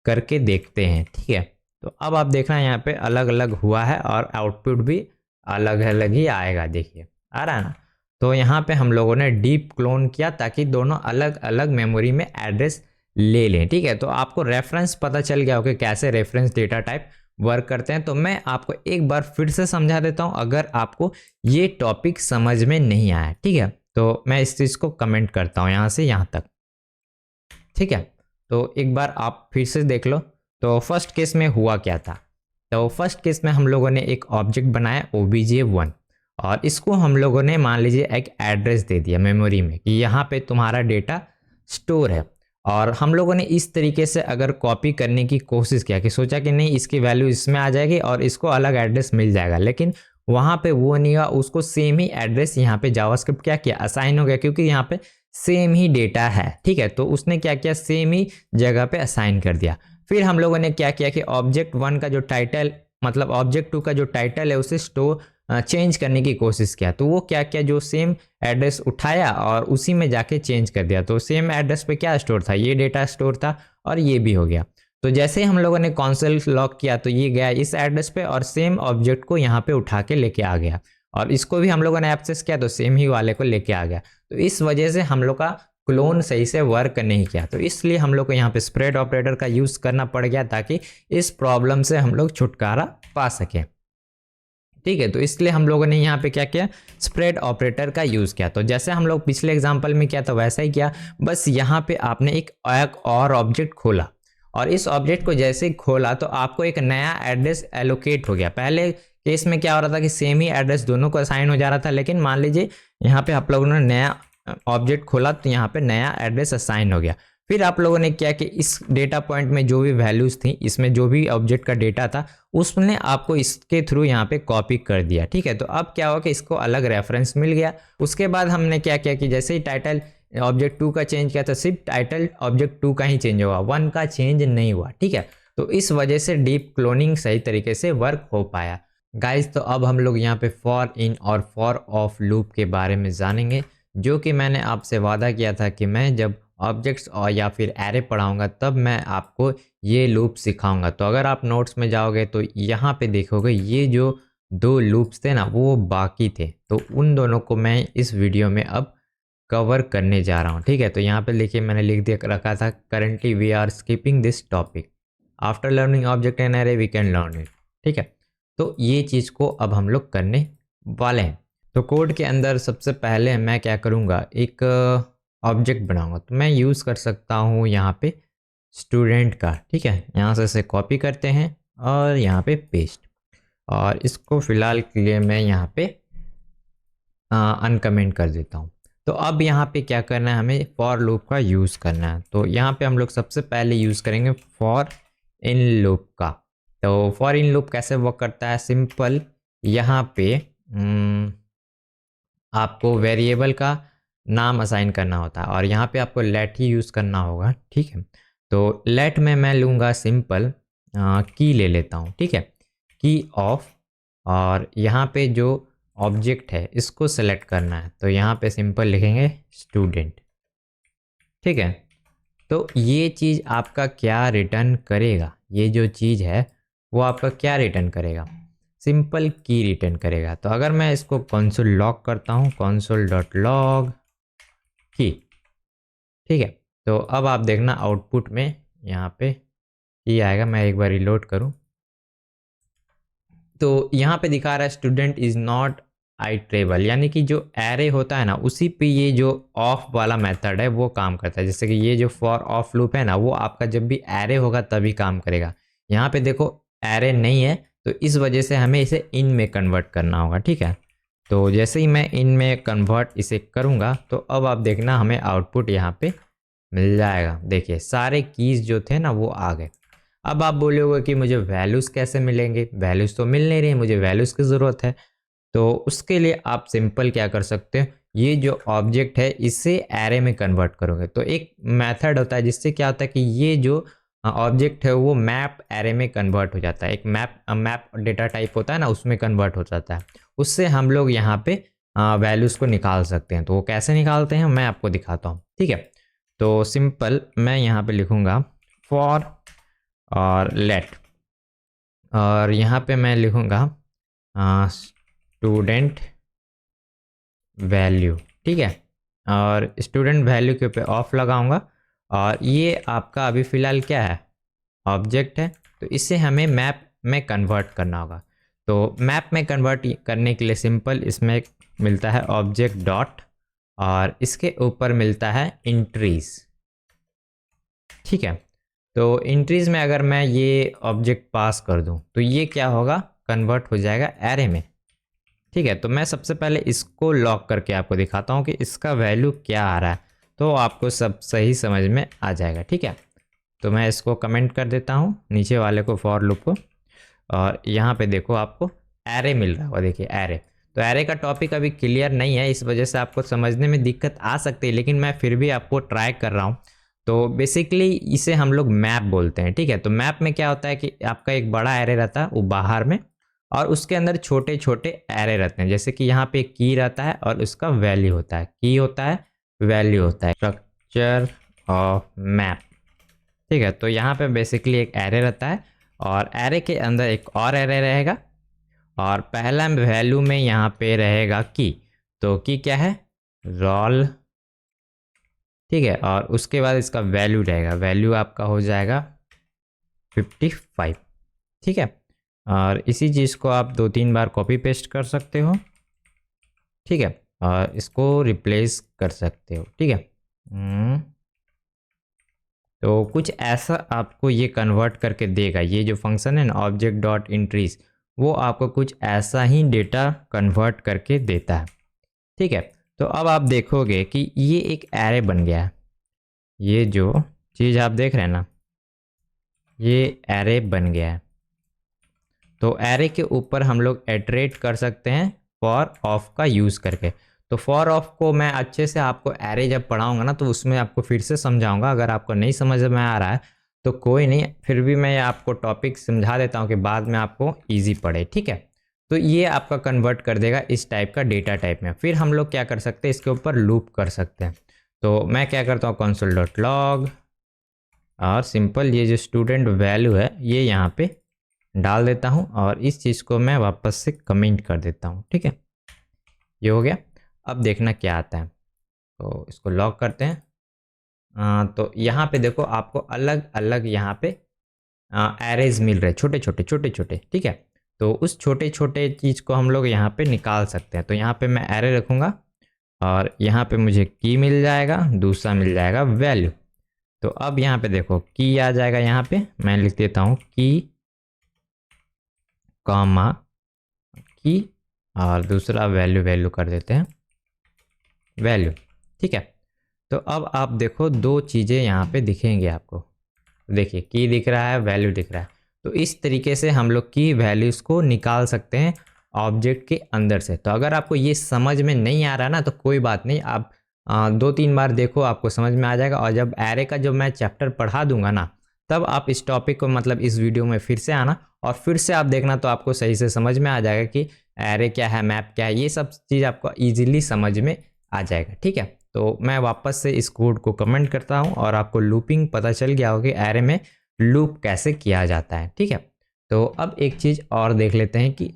करके देखते हैं। ठीक है, तो अब आप देख रहे हैं यहाँ पे अलग अलग हुआ है और आउटपुट भी अलग अलग ही आएगा। देखिए आ रहा है ना। तो यहाँ पे हम लोगों ने डीप क्लोन किया ताकि दोनों अलग अलग मेमोरी में एड्रेस ले लें। ठीक है, तो आपको रेफरेंस पता चल गया हो कि कैसे रेफरेंस डेटा टाइप वर्क करते हैं। तो मैं आपको एक बार फिर से समझा देता हूँ अगर आपको ये टॉपिक समझ में नहीं आया। ठीक है, तो मैं इस चीज़ को कमेंट करता हूँ यहाँ से यहाँ तक। ठीक है, तो एक बार आप फिर से देख लो। तो फर्स्ट केस में हुआ क्या था, तो फर्स्ट केस में हम लोगों ने एक ऑब्जेक्ट बनाया obj1 और इसको हम लोगों ने मान लीजिए एक एड्रेस दे दिया मेमोरी में कि यहाँ पे तुम्हारा डेटा स्टोर है। और हम लोगों ने इस तरीके से अगर कॉपी करने की कोशिश किया कि सोचा कि नहीं इसकी वैल्यू इसमें आ जाएगी और इसको अलग एड्रेस मिल जाएगा, लेकिन वहाँ पे वो नहीं हुआ। उसको सेम ही एड्रेस यहाँ पे जावास्क्रिप्ट क्या किया, असाइन हो गया, क्योंकि यहाँ पे सेम ही डेटा है। ठीक है, तो उसने क्या किया, सेम ही जगह पे असाइन कर दिया। फिर हम लोगों ने क्या किया कि ऑब्जेक्ट 1 का जो टाइटल मतलब ऑब्जेक्ट 2 का जो टाइटल है उसे चेंज करने की कोशिश किया। तो वो क्या किया, जो सेम एड्रेस उठाया और उसी में जाके चेंज कर दिया। तो सेम एड्रेस पे क्या स्टोर था, ये डेटा स्टोर था और ये भी हो गया। तो जैसे ही हम लोगों ने कंसोल लॉग किया तो ये गया इस एड्रेस पे और सेम ऑब्जेक्ट को यहाँ पे उठा के लेके आ गया। और इसको भी हम लोगों ने एक्सेस किया तो सेम ही वाले को लेके आ गया। तो इस वजह से हम लोग का क्लोन सही से वर्क नहीं किया। तो इसलिए हम लोग को यहाँ पे स्प्रेड ऑपरेटर का यूज़ करना पड़ गया ताकि इस प्रॉब्लम से हम लोग छुटकारा पा सकें। ठीक है, तो इसलिए हम लोगों ने यहाँ पे क्या किया, स्प्रेड ऑपरेटर का यूज़ किया। तो जैसे हम लोग पिछले एग्जाम्पल में किया था वैसा ही किया, बस यहाँ पे आपने एक और ऑब्जेक्ट खोला और इस ऑब्जेक्ट को जैसे ही खोला तो आपको एक नया एड्रेस एलोकेट हो गया। पहले केस में क्या हो रहा था कि सेम ही एड्रेस दोनों को असाइन हो जा रहा था, लेकिन मान लीजिए यहाँ पे आप लोगों ने नया ऑब्जेक्ट खोला तो यहाँ पे नया एड्रेस असाइन हो गया। फिर आप लोगों ने क्या कि इस डेटा पॉइंट में जो भी वैल्यूज थी, इसमें जो भी ऑब्जेक्ट का डेटा था उसने आपको इसके थ्रू यहाँ पे कॉपी कर दिया। ठीक है, तो अब क्या हुआ कि इसको अलग रेफरेंस मिल गया। उसके बाद हमने क्या किया कि जैसे ही टाइटल ऑब्जेक्ट 2 का चेंज किया तो सिर्फ टाइटल ऑब्जेक्ट 2 का ही चेंज हुआ, 1 का चेंज नहीं हुआ। ठीक है, तो इस वजह से डीप क्लोनिंग सही तरीके से वर्क हो पाया। गाइज, तो अब हम लोग यहाँ पे फॉर इन और फॉर ऑफ लूप के बारे में जानेंगे, जो कि मैंने आपसे वादा किया था कि मैं जब ऑब्जेक्ट्स और या फिर एरे पढ़ाऊंगा तब मैं आपको ये लूप सिखाऊंगा। तो अगर आप नोट्स में जाओगे तो यहाँ पे देखोगे ये जो 2 लूप्स थे ना वो बाकी थे, तो उन दोनों को मैं इस वीडियो में अब कवर करने जा रहा हूँ। ठीक है, तो यहाँ पे देखिए मैंने लिख दिया रखा था currently we are skipping this topic, after learning object and array we can learn it. ठीक है, तो ये चीज़ को अब हम लोग करने वाले हैं। तो कोड के अंदर सबसे पहले मैं क्या करूँगा, एक ऑब्जेक्ट बनाऊंगा। तो मैं यूज़ कर सकता हूँ यहाँ पे स्टूडेंट का। ठीक है, यहाँ से इसे कॉपी करते हैं और यहाँ पे पेस्ट, और इसको फिलहाल के लिए मैं यहाँ पे अनकमेंट कर देता हूँ। तो अब यहाँ पे क्या करना है, हमें फॉर लूप का यूज़ करना है। तो यहाँ पे हम लोग सबसे पहले यूज़ करेंगे फॉर इन लूप का। तो फॉर इन लूप कैसे वर्क करता है, सिंपल यहाँ पे आपको वेरिएबल का नाम असाइन करना होता है और यहाँ पे आपको लेट ही यूज़ करना होगा। ठीक है, तो लेट में मैं लूँगा सिंपल की ले लेता हूँ। ठीक है, की ऑफ, और यहाँ पे जो ऑब्जेक्ट है इसको सेलेक्ट करना है। तो यहाँ पे सिंपल लिखेंगे स्टूडेंट। ठीक है, तो ये चीज़ आपका क्या रिटर्न करेगा, ये जो चीज़ है वो आपका क्या रिटर्न करेगा, सिंपल की रिटर्न करेगा। तो अगर मैं इसको कंसोल लॉग करता हूँ, console.log की। ठीक है, तो अब आप देखना आउटपुट में यहाँ पे की आएगा। मैं एक बार रिलोड करूँ तो यहाँ पे दिखा रहा है स्टूडेंट इज नॉट आइट्रेबल, यानी कि जो एरे होता है ना उसी पे ये जो ऑफ वाला मेथड है वो काम करता है। जैसे कि ये जो फॉर ऑफ लूप है ना वो आपका जब भी एरे होगा तभी काम करेगा। यहाँ पे देखो एरे नहीं है तो इस वजह से हमें इसे इन में कन्वर्ट करना होगा। ठीक है, तो जैसे ही मैं इन में कन्वर्ट इसे करूँगा तो अब आप देखना हमें आउटपुट यहाँ पे मिल जाएगा। देखिए सारे कीज़ जो थे ना वो आ गए। अब आप बोलोगे कि मुझे वैल्यूज़ कैसे मिलेंगे, वैल्यूज़ तो मिल नहीं रही, मुझे वैल्यूज़ की ज़रूरत है। तो उसके लिए आप सिंपल क्या कर सकते हो, ये जो ऑब्जेक्ट है इसे एरे में कन्वर्ट करोगे। तो एक मेथड होता है जिससे क्या होता है कि ये जो ऑब्जेक्ट है वो मैप एरे में कन्वर्ट हो जाता है। एक मैप डेटा टाइप होता है ना, उसमें कन्वर्ट हो जाता है। उससे हम लोग यहाँ पे वैल्यूज़ को निकाल सकते हैं। तो वो कैसे निकालते हैं मैं आपको दिखाता हूँ, ठीक है। तो सिंपल मैं यहाँ पे लिखूँगा फॉर और लेट, और यहाँ पे मैं लिखूँगा स्टूडेंट वैल्यू, ठीक है। और स्टूडेंट वैल्यू के ऊपर ऑफ लगाऊंगा, और ये आपका अभी फ़िलहाल क्या है, ऑब्जेक्ट है। तो इसे हमें मैप में कन्वर्ट करना होगा। तो मैप में कन्वर्ट करने के लिए सिंपल इसमें एक मिलता है ऑब्जेक्ट डॉट, और इसके ऊपर मिलता है इंट्रीज, ठीक है। तो इंट्रीज में अगर मैं ये ऑब्जेक्ट पास कर दूं तो ये क्या होगा, कन्वर्ट हो जाएगा एरे में, ठीक है। तो मैं सबसे पहले इसको लॉक करके आपको दिखाता हूँ कि इसका वैल्यू क्या आ रहा है, तो आपको सब सही समझ में आ जाएगा, ठीक है। तो मैं इसको कमेंट कर देता हूँ नीचे वाले को, फॉर लूप को, और यहाँ पे देखो आपको एरे मिल रहा होगा, देखिए एरे। तो एरे का टॉपिक अभी क्लियर नहीं है, इस वजह से आपको समझने में दिक्कत आ सकती है, लेकिन मैं फिर भी आपको ट्राई कर रहा हूँ। तो बेसिकली इसे हम लोग मैप बोलते हैं, ठीक है। तो मैप में क्या होता है कि आपका एक बड़ा एरे रहता है वो बाहर में, और उसके अंदर छोटे छोटे एरे रहते हैं। जैसे कि यहाँ पे की रहता है और उसका वैल्यू होता है, की होता है, वैल्यू होता है, स्ट्रक्चर ऑफ मैप, ठीक है। तो यहाँ पे बेसिकली एक एरे रहता है, और एरे के अंदर एक और एरे रहेगा, और पहला वैल्यू में यहाँ पे रहेगा की। तो की क्या है, रोल, ठीक है। और उसके बाद इसका वैल्यू रहेगा, वैल्यू आपका हो जाएगा 55, ठीक है। और इसी चीज़ को आप 2-3 बार कॉपी पेस्ट कर सकते हो, ठीक है, और इसको रिप्लेस कर सकते हो, ठीक है। तो कुछ ऐसा आपको ये कन्वर्ट करके देगा, ये जो फंक्शन है ना ऑब्जेक्ट डॉट इंट्रीज, वो आपको कुछ ऐसा ही डेटा कन्वर्ट करके देता है, ठीक है। तो अब आप देखोगे कि ये एक एरे बन गया है, ये जो चीज़ आप देख रहे हैं ना, ये एरे बन गया है। तो एरे के ऊपर हम लोग इटरेट कर सकते हैं फॉर ऑफ का यूज़ करके। तो फॉर ऑफ को मैं अच्छे से आपको एरे जब पढ़ाऊंगा ना तो उसमें आपको फिर से समझाऊंगा। अगर आपको नहीं समझ में आ रहा है तो कोई नहीं, फिर भी मैं आपको टॉपिक समझा देता हूँ कि बाद में आपको ईजी पड़े, ठीक है। तो ये आपका कन्वर्ट कर देगा इस टाइप का डेटा टाइप में। फिर हम लोग क्या कर सकते हैं, इसके ऊपर लूप कर सकते हैं। तो मैं क्या करता हूँ, कंसोल डॉट लॉग, और सिंपल ये जो स्टूडेंट वैल्यू है ये यहाँ पे डाल देता हूँ, और इस चीज़ को मैं वापस से कमेंट कर देता हूँ, ठीक है। ये हो गया। अब देखना क्या आता है, तो इसको लॉक करते हैं। तो यहाँ पे देखो आपको अलग अलग यहाँ पे एरेज मिल रहे, छोटे छोटे छोटे छोटे, ठीक है। तो उस छोटे छोटे चीज़ को हम लोग यहाँ पे निकाल सकते हैं। तो यहाँ पे मैं एरे रखूँगा, और यहाँ पे मुझे की मिल जाएगा, दूसरा मिल जाएगा वैल्यू। तो अब यहाँ पे देखो की आ जाएगा, यहाँ पे मैं लिख देता हूँ की कॉमा की, और दूसरा वैल्यू, वैल्यू कर देते हैं वैल्यू, ठीक है। तो अब आप देखो दो चीज़ें यहाँ पे दिखेंगे आपको, देखिए की दिख रहा है, वैल्यू दिख रहा है। तो इस तरीके से हम लोग की वैल्यूज़ को निकाल सकते हैं ऑब्जेक्ट के अंदर से। तो अगर आपको ये समझ में नहीं आ रहा ना तो कोई बात नहीं, आप 2-3 बार देखो, आपको समझ में आ जाएगा। और जब एरे का जो मैं चैप्टर पढ़ा दूंगा ना, तब आप इस टॉपिक को मतलब इस वीडियो में फिर से आना और फिर से आप देखना, तो आपको सही से समझ में आ जाएगा कि एरे क्या है, मैप क्या है, ये सब चीज़ आपको ईजिली समझ में आ जाएगा, ठीक है। तो मैं वापस से इस कोड को कमेंट करता हूँ, और आपको लूपिंग पता चल गया होगा कि एरे में लूप कैसे किया जाता है, ठीक है। तो अब एक चीज़ और देख लेते हैं कि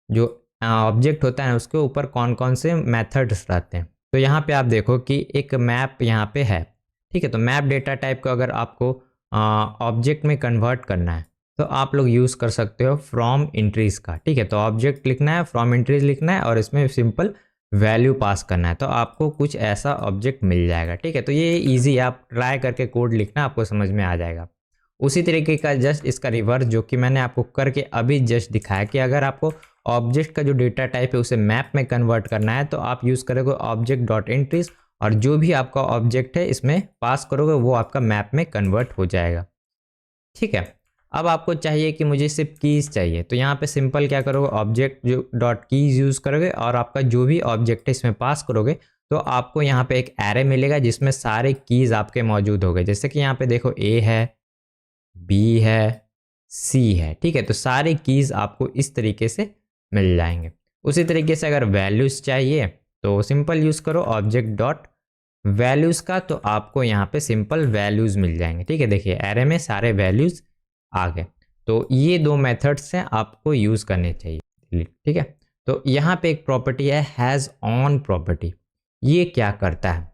जो ऑब्जेक्ट होता है उसके ऊपर कौन कौन से मेथड्स रहते हैं। तो यहाँ पे आप देखो कि एक मैप यहाँ पे है, ठीक है। तो मैप डेटा टाइप को अगर आपको ऑब्जेक्ट में कन्वर्ट करना है तो आप लोग यूज़ कर सकते हो फ्रॉम इंट्रीज का, ठीक है। तो ऑब्जेक्ट लिखना है, फ्रॉम इंट्रीज लिखना है, और इसमें सिंपल वैल्यू पास करना है, तो आपको कुछ ऐसा ऑब्जेक्ट मिल जाएगा, ठीक है। तो ये इजी, आप ट्राई करके कोड लिखना, आपको समझ में आ जाएगा। उसी तरीके का जस्ट इसका रिवर्स जो कि मैंने आपको करके अभी जस्ट दिखाया, कि अगर आपको ऑब्जेक्ट का जो डेटा टाइप है उसे मैप में कन्वर्ट करना है तो आप यूज़ करोगे ऑब्जेक्ट डॉट एंट्रीज, और जो भी आपका ऑब्जेक्ट है इसमें पास करोगे वो आपका मैप में कन्वर्ट हो जाएगा, ठीक है। अब आपको चाहिए कि मुझे सिर्फ कीज़ चाहिए, तो यहाँ पे सिंपल क्या करोगे, ऑब्जेक्ट जो डॉट कीज़ यूज़ करोगे और आपका जो भी ऑब्जेक्ट है इसमें पास करोगे, तो आपको यहाँ पे एक एरे मिलेगा जिसमें सारे कीज़ आपके मौजूद होंगे। जैसे कि यहाँ पे देखो ए है, बी है, सी है, ठीक है। तो सारे कीज़ आपको इस तरीके से मिल जाएंगे। उसी तरीके से अगर वैल्यूज़ चाहिए तो सिंपल यूज़ करो ऑब्जेक्ट डॉट वैल्यूज़ का, तो आपको यहाँ पे सिंपल वैल्यूज़ मिल जाएंगे, ठीक है। देखिए एरे में सारे वैल्यूज़ आ गए। तो ये दो मेथड्स हैं आपको यूज़ करने चाहिए, ठीक है। तो यहाँ पे एक प्रॉपर्टी है हैज़ ऑन प्रॉपर्टी। ये क्या करता है,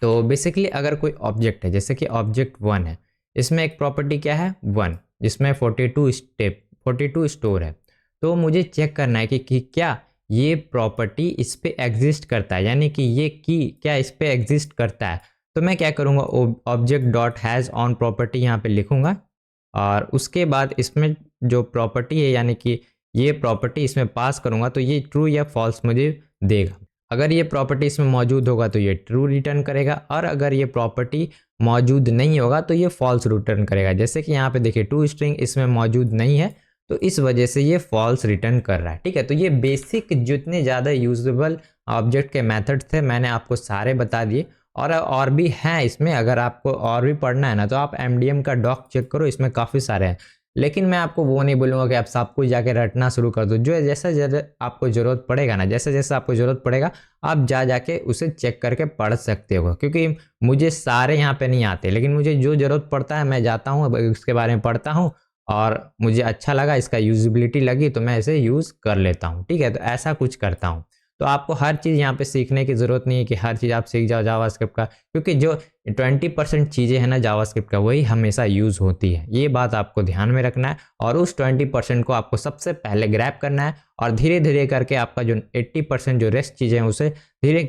तो बेसिकली अगर कोई ऑब्जेक्ट है, जैसे कि ऑब्जेक्ट 1 है, इसमें एक प्रॉपर्टी क्या है 1, जिसमें 42 स्टोर है। तो मुझे चेक करना है कि क्या ये प्रॉपर्टी इस पे एग्जिस्ट करता है, यानी कि ये की क्या इस पे एग्जिस्ट करता है। तो मैं क्या करूँगा, object dot has on property यहाँ पे लिखूँगा और उसके बाद इसमें जो प्रॉपर्टी है यानी कि ये प्रॉपर्टी इसमें पास करूँगा, तो ये ट्रू या फॉल्स मुझे देगा। अगर ये प्रॉपर्टी इसमें मौजूद होगा तो ये ट्रू रिटर्न करेगा, और अगर ये प्रॉपर्टी मौजूद नहीं होगा तो ये फॉल्स रिटर्न करेगा। जैसे कि यहाँ पे देखिए टू स्ट्रिंग इसमें मौजूद नहीं है, तो इस वजह से ये फॉल्स रिटर्न कर रहा है, ठीक है। तो ये बेसिक जितने ज़्यादा यूजेबल ऑब्जेक्ट के मेथड थे मैंने आपको सारे बता दिए, और भी हैं इसमें। अगर आपको और भी पढ़ना है ना तो आप MDM का डॉक चेक करो, इसमें काफ़ी सारे हैं। लेकिन मैं आपको वो नहीं बोलूँगा कि आप सब कुछ जाके रटना शुरू कर दो। जो जैसा जैसा आपको ज़रूरत पड़ेगा ना, जैसे जैसा आपको ज़रूरत पड़ेगा आप जाके उसे चेक करके पढ़ सकते हो, क्योंकि मुझे सारे यहाँ पे नहीं आते, लेकिन मुझे जो ज़रूरत पड़ता है मैं जाता हूँ उसके बारे में पढ़ता हूँ, और मुझे अच्छा लगा, इसका यूजिबिलिटी लगी तो मैं इसे यूज़ कर लेता हूँ, ठीक है। तो ऐसा कुछ करता हूँ। तो आपको हर चीज़ यहाँ पे सीखने की ज़रूरत नहीं है कि हर चीज़ आप सीख जाओ जावास्क्रिप्ट का, क्योंकि जो 20% चीज़ें हैं ना जावास्क्रिप्ट का वही हमेशा यूज़ होती है। ये बात आपको ध्यान में रखना है, और उस 20% को आपको सबसे पहले ग्रैब करना है, और धीरे धीरे करके आपका जो 80% जो रेस्ट चीज़ें हैं उसे धीरे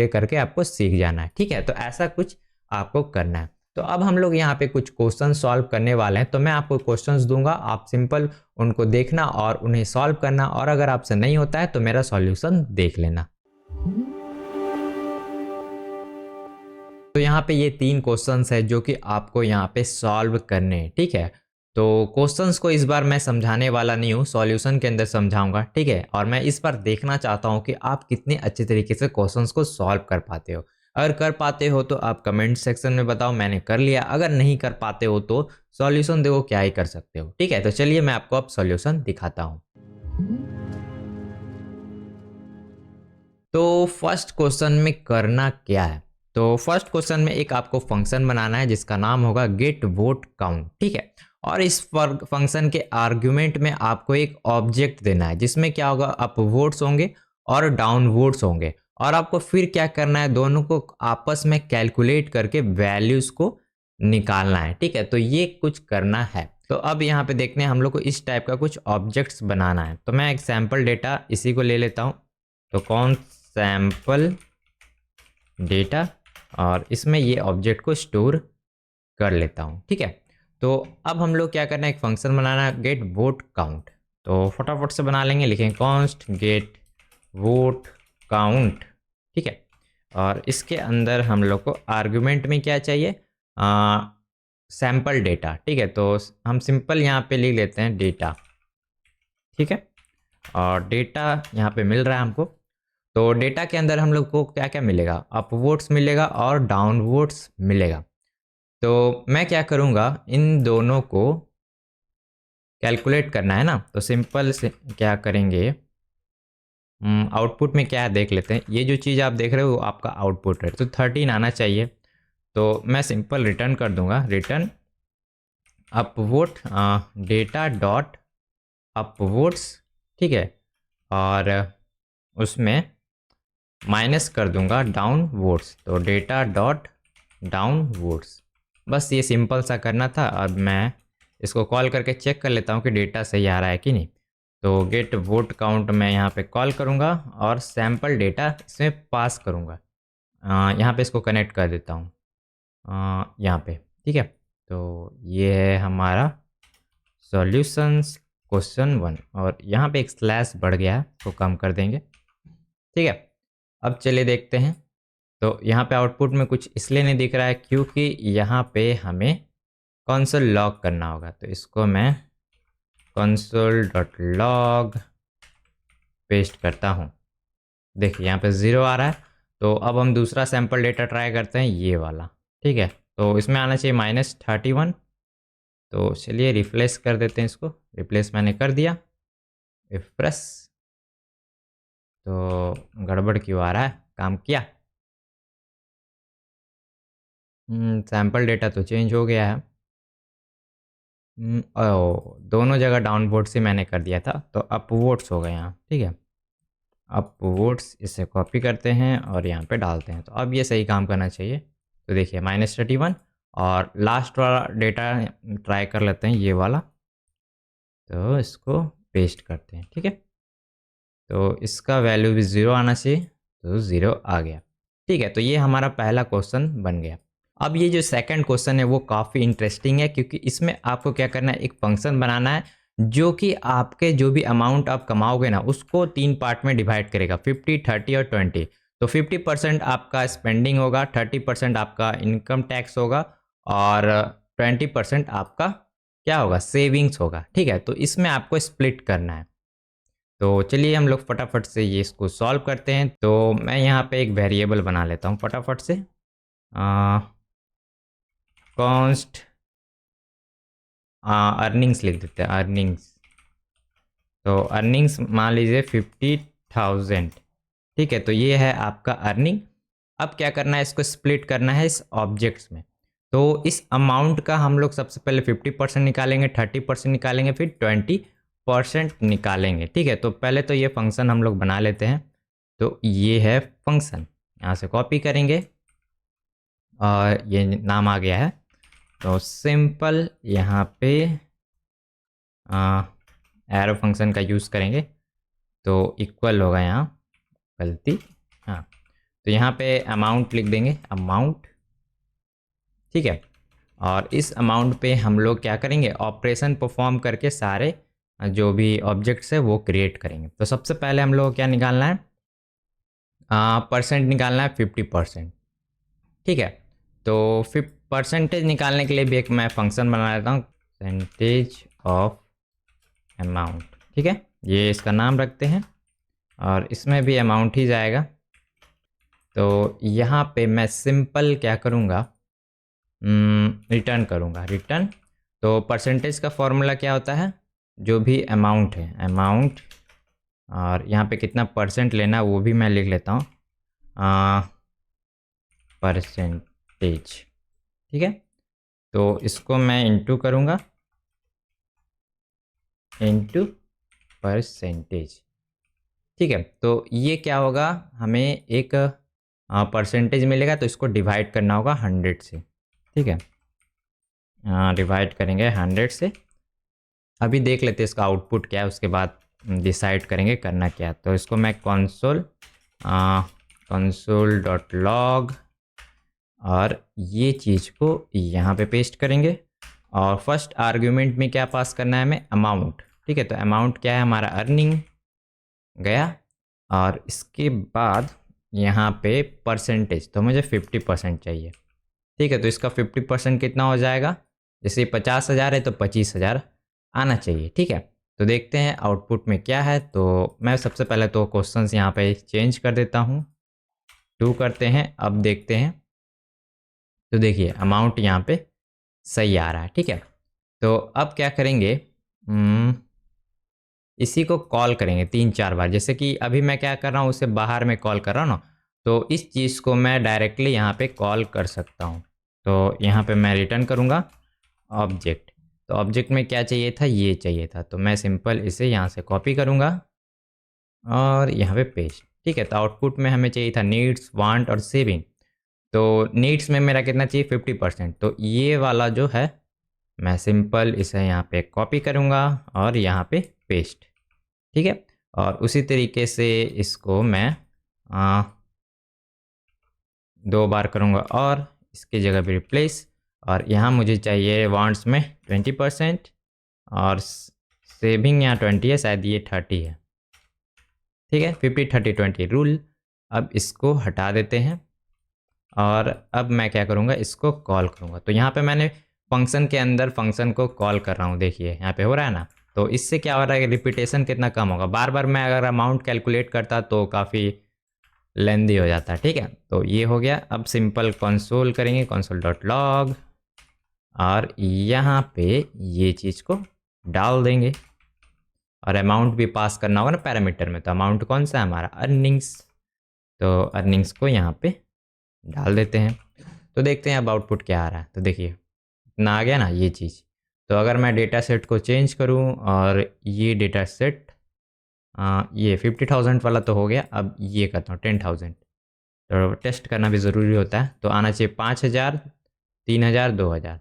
करके आपको सीख जाना है, ठीक है। तो ऐसा कुछ आपको करना है। तो अब हम लोग यहाँ पे कुछ क्वेश्चन सॉल्व करने वाले हैं। तो मैं आपको क्वेश्चंस दूंगा, आप सिंपल उनको देखना और उन्हें सॉल्व करना, और अगर आपसे नहीं होता है तो मेरा सॉल्यूशन देख लेना। तो यहाँ पे ये 3 क्वेश्चंस है जो कि आपको यहाँ पे सॉल्व करने हैं, ठीक है। तो क्वेश्चंस को इस बार मैं समझाने वाला नहीं हूँ, सॉल्यूशन के अंदर समझाऊंगा, ठीक है। और मैं इस बार देखना चाहता हूँ कि आप कितने अच्छे तरीके से क्वेश्चंस को सॉल्व कर पाते हो। अगर कर पाते हो तो आप कमेंट सेक्शन में बताओ मैंने कर लिया, अगर नहीं कर पाते हो तो सॉल्यूशन देखो क्या ही कर सकते हो, ठीक है। तो चलिए मैं आपको अब सॉल्यूशन दिखाता हूँ। तो फर्स्ट क्वेश्चन में करना क्या है, तो फर्स्ट क्वेश्चन में एक आपको फंक्शन बनाना है जिसका नाम होगा गेट वोट काउंट, ठीक है। और इस फंक्शन के आर्गुमेंट में आपको एक ऑब्जेक्ट देना है जिसमें क्या होगा, अप वोट्स होंगे और डाउन वोट्स होंगे, और आपको फिर क्या करना है, दोनों को आपस में कैलकुलेट करके वैल्यूज को निकालना है, ठीक है। तो ये कुछ करना है। तो अब यहाँ पे देखते हैं हम लोग को इस टाइप का कुछ ऑब्जेक्ट्स बनाना है। तो मैं एक सैम्पल डेटा इसी को ले लेता हूँ, तो कौन सैम्पल डेटा, और इसमें ये ऑब्जेक्ट को स्टोर कर लेता हूँ, ठीक है। तो अब हम लोग क्या करना है, एक फंक्शन बनाना है गेट वोट काउंट। तो फटाफट से बना लेंगे, लिखेंगे कॉन्स्ट गेट वोट काउंट, ठीक है। और इसके अंदर हम लोग को आर्गुमेंट में क्या चाहिए, सैम्पल डेटा, ठीक है। तो हम सिंपल यहाँ पे लिख लेते हैं डेटा, ठीक है। और डेटा यहाँ पे मिल रहा है हमको। तो डेटा के अंदर हम लोग को क्या क्या मिलेगा, अप वोट्स मिलेगा और डाउन वोट्स मिलेगा। तो मैं क्या करूँगा, इन दोनों को कैलकुलेट करना है ना, तो सिंपल से क्या करेंगे, आउटपुट में क्या है देख लेते हैं। ये जो चीज़ आप देख रहे हो आपका आउटपुट है, तो 13 आना चाहिए। तो मैं सिंपल रिटर्न कर दूंगा, रिटर्न अपवोट डेटा डॉट अपवोट्स, ठीक है। और उसमें माइनस कर दूंगा डाउन वोट्स, तो डेटा डॉट डाउन वोट्स। बस ये सिंपल सा करना था। अब मैं इसको कॉल करके चेक कर लेता हूँ कि डेटा सही आ रहा है कि नहीं। तो गेट वोट काउंट मैं यहाँ पे कॉल करूँगा और सैम्पल डेटा इसमें पास करूँगा। यहाँ पे इसको कनेक्ट कर देता हूँ यहाँ पे, ठीक है। तो ये है हमारा सॉल्यूशंस क्वेश्चन 1, और यहाँ पे एक स्लैश बढ़ गया है तो कम कर देंगे, ठीक है। अब चलिए देखते हैं। तो यहाँ पे आउटपुट में कुछ इसलिए नहीं दिख रहा है क्योंकि यहाँ पे हमें कंसोल लॉग करना होगा। तो इसको मैं console.log पेस्ट करता हूँ। देखिए यहाँ पे 0 आ रहा है। तो अब हम दूसरा सैम्पल डेटा ट्राई करते हैं, ये वाला। ठीक है, तो इसमें आना चाहिए -31। तो चलिए रिप्लेस कर देते हैं इसको। रिप्लेस मैंने कर दिया, रिफ्रेश। तो गड़बड़ क्यों आ रहा है, काम किया? सैम्पल डेटा तो चेंज हो गया है। दोनों जगह डाउनवोट से मैंने कर दिया था, तो अपवोट्स हो गए यहाँ। ठीक है, अपवोट्स, इसे कॉपी करते हैं और यहाँ पे डालते हैं। तो अब ये सही काम करना चाहिए। तो देखिए -31, और लास्ट वाला डेटा ट्राई कर लेते हैं, ये वाला। तो इसको पेस्ट करते हैं। ठीक है, तो इसका वैल्यू भी 0 आना चाहिए, तो 0 आ गया। ठीक है, तो ये हमारा पहला क्वेश्चन बन गया। अब ये जो सेकंड क्वेश्चन है वो काफ़ी इंटरेस्टिंग है, क्योंकि इसमें आपको क्या करना है, एक फंक्शन बनाना है जो कि आपके जो भी अमाउंट आप कमाओगे ना, उसको 3 पार्ट में डिवाइड करेगा, 50, 30 और 20। तो 50% आपका स्पेंडिंग होगा, 30% आपका इनकम टैक्स होगा, और 20% आपका क्या होगा, सेविंग्स होगा। ठीक है, तो इसमें आपको स्प्लिट करना है। तो चलिए हम लोग फटाफट से ये इसको सॉल्व करते हैं। तो मैं यहाँ पे एक वेरिएबल बना लेता हूँ फटाफट से। कॉन्स्ट अर्निंग्स लिख देते हैं, अर्निंग्स। तो अर्निंग्स मान लीजिए 50,000। ठीक है, तो ये है आपका अर्निंग। अब क्या करना है, इसको स्प्लिट करना है इस ऑब्जेक्ट्स में। तो इस अमाउंट का हम लोग सबसे पहले 50% निकालेंगे, 30% निकालेंगे, फिर 20% निकालेंगे। ठीक है, तो पहले तो ये फंक्शन हम लोग बना लेते हैं। तो ये है फंक्शन, यहाँ से कॉपी करेंगे और ये नाम आ गया है। तो सिंपल यहाँ पे एरो फंक्शन का यूज़ करेंगे, तो इक्वल होगा यहाँ, गलती, हाँ। तो यहाँ पे अमाउंट लिख देंगे, अमाउंट। ठीक है, और इस अमाउंट पे हम लोग क्या करेंगे, ऑपरेशन परफॉर्म करके सारे जो भी ऑब्जेक्ट्स है वो क्रिएट करेंगे। तो सबसे पहले हम लोग क्या निकालना है, परसेंट निकालना है, 50%। ठीक है, तो परसेंटेज निकालने के लिए भी एक मैं फंक्शन बना लेता हूँ, परसेंटेज ऑफ अमाउंट। ठीक है, ये इसका नाम रखते हैं, और इसमें भी अमाउंट ही जाएगा। तो यहाँ पे मैं सिंपल क्या करूँगा, रिटर्न करूँगा, रिटर्न। तो परसेंटेज का फॉर्मूला क्या होता है, जो भी अमाउंट है, अमाउंट, और यहाँ पे कितना परसेंट लेना है वो भी मैं लिख लेता हूँ, परसेंटेज। ठीक है, तो इसको मैं इंटू करूँगा, इंटू परसेंटेज। ठीक है, तो ये क्या होगा, हमें एक परसेंटेज मिलेगा, तो इसको डिवाइड करना होगा 100 से। ठीक है, डिवाइड करेंगे 100 से। अभी देख लेते हैं इसका आउटपुट क्या है, उसके बाद डिसाइड करेंगे करना क्या। तो इसको मैं console.log, और ये चीज़ को यहाँ पे पेस्ट करेंगे, और फर्स्ट आर्ग्यूमेंट में क्या पास करना है हमें, अमाउंट। ठीक है, तो अमाउंट क्या है हमारा, अर्निंग गया, और इसके बाद यहाँ पे परसेंटेज, तो मुझे 50% चाहिए। ठीक है, तो इसका 50% कितना हो जाएगा, जैसे 50,000 है तो 25,000 आना चाहिए। ठीक है, तो देखते हैं आउटपुट में क्या है। तो मैं सबसे पहले तो क्वेश्चंस यहाँ पे चेंज कर देता हूँ, 2 करते हैं, अब देखते हैं। तो देखिए अमाउंट यहाँ पे सही आ रहा है। ठीक है, तो अब क्या करेंगे, इसी को कॉल करेंगे 3-4 बार, जैसे कि अभी मैं क्या कर रहा हूँ, उसे बाहर में कॉल कर रहा हूँ ना, तो इस चीज़ को मैं डायरेक्टली यहाँ पे कॉल कर सकता हूँ। तो यहाँ पे मैं रिटर्न करूँगा ऑब्जेक्ट। तो ऑब्जेक्ट में क्या चाहिए था, ये चाहिए था, तो मैं सिंपल इसे यहाँ से कॉपी करूँगा और यहाँ पे पेस्ट। ठीक है, तो आउटपुट में हमें चाहिए था नीड्स, वांट और सेविंग। तो नीड्स में मेरा कितना चाहिए, 50%। तो ये वाला जो है मैं सिंपल इसे यहाँ पे कॉपी करूँगा और यहाँ पे पेस्ट। ठीक है, और उसी तरीके से इसको मैं 2 बार करूँगा और इसकी जगह पे रिप्लेस, और यहाँ मुझे चाहिए वांट्स में 20%, और सेविंग यहाँ 20 है, शायद ये 30 है। ठीक है, 50, 30, 20 रूल। अब इसको हटा देते हैं, और अब मैं क्या करूँगा, इसको कॉल करूँगा। तो यहाँ पे मैंने फंक्शन के अंदर फंक्शन को कॉल कर रहा हूँ, देखिए यहाँ पे हो रहा है ना। तो इससे क्या हो रहा है, रिपीटेशन कितना कम होगा। बार बार मैं अगर अमाउंट कैलकुलेट करता तो काफ़ी लेंदी हो जाता है, ठीक है। तो ये हो गया। अब सिंपल कंसोल करेंगे, console.log, और यहाँ पे ये चीज़ को डाल देंगे, और अमाउंट भी पास करना होगा ना पैरामीटर में। तो अमाउंट कौन सा है हमारा, अर्निंग्स। तो अर्निंग्स को यहाँ पे डाल देते हैं। तो देखते हैं अब आउटपुट क्या आ रहा है। तो देखिए इतना आ गया ना ये चीज़। तो अगर मैं डेटा सेट को चेंज करूँ और ये डेटा सेट ये 50,000 वाला तो हो गया, अब ये करता हूँ 10,000। तो टेस्ट करना भी ज़रूरी होता है। तो आना चाहिए 5,000, 3,000, 2,000,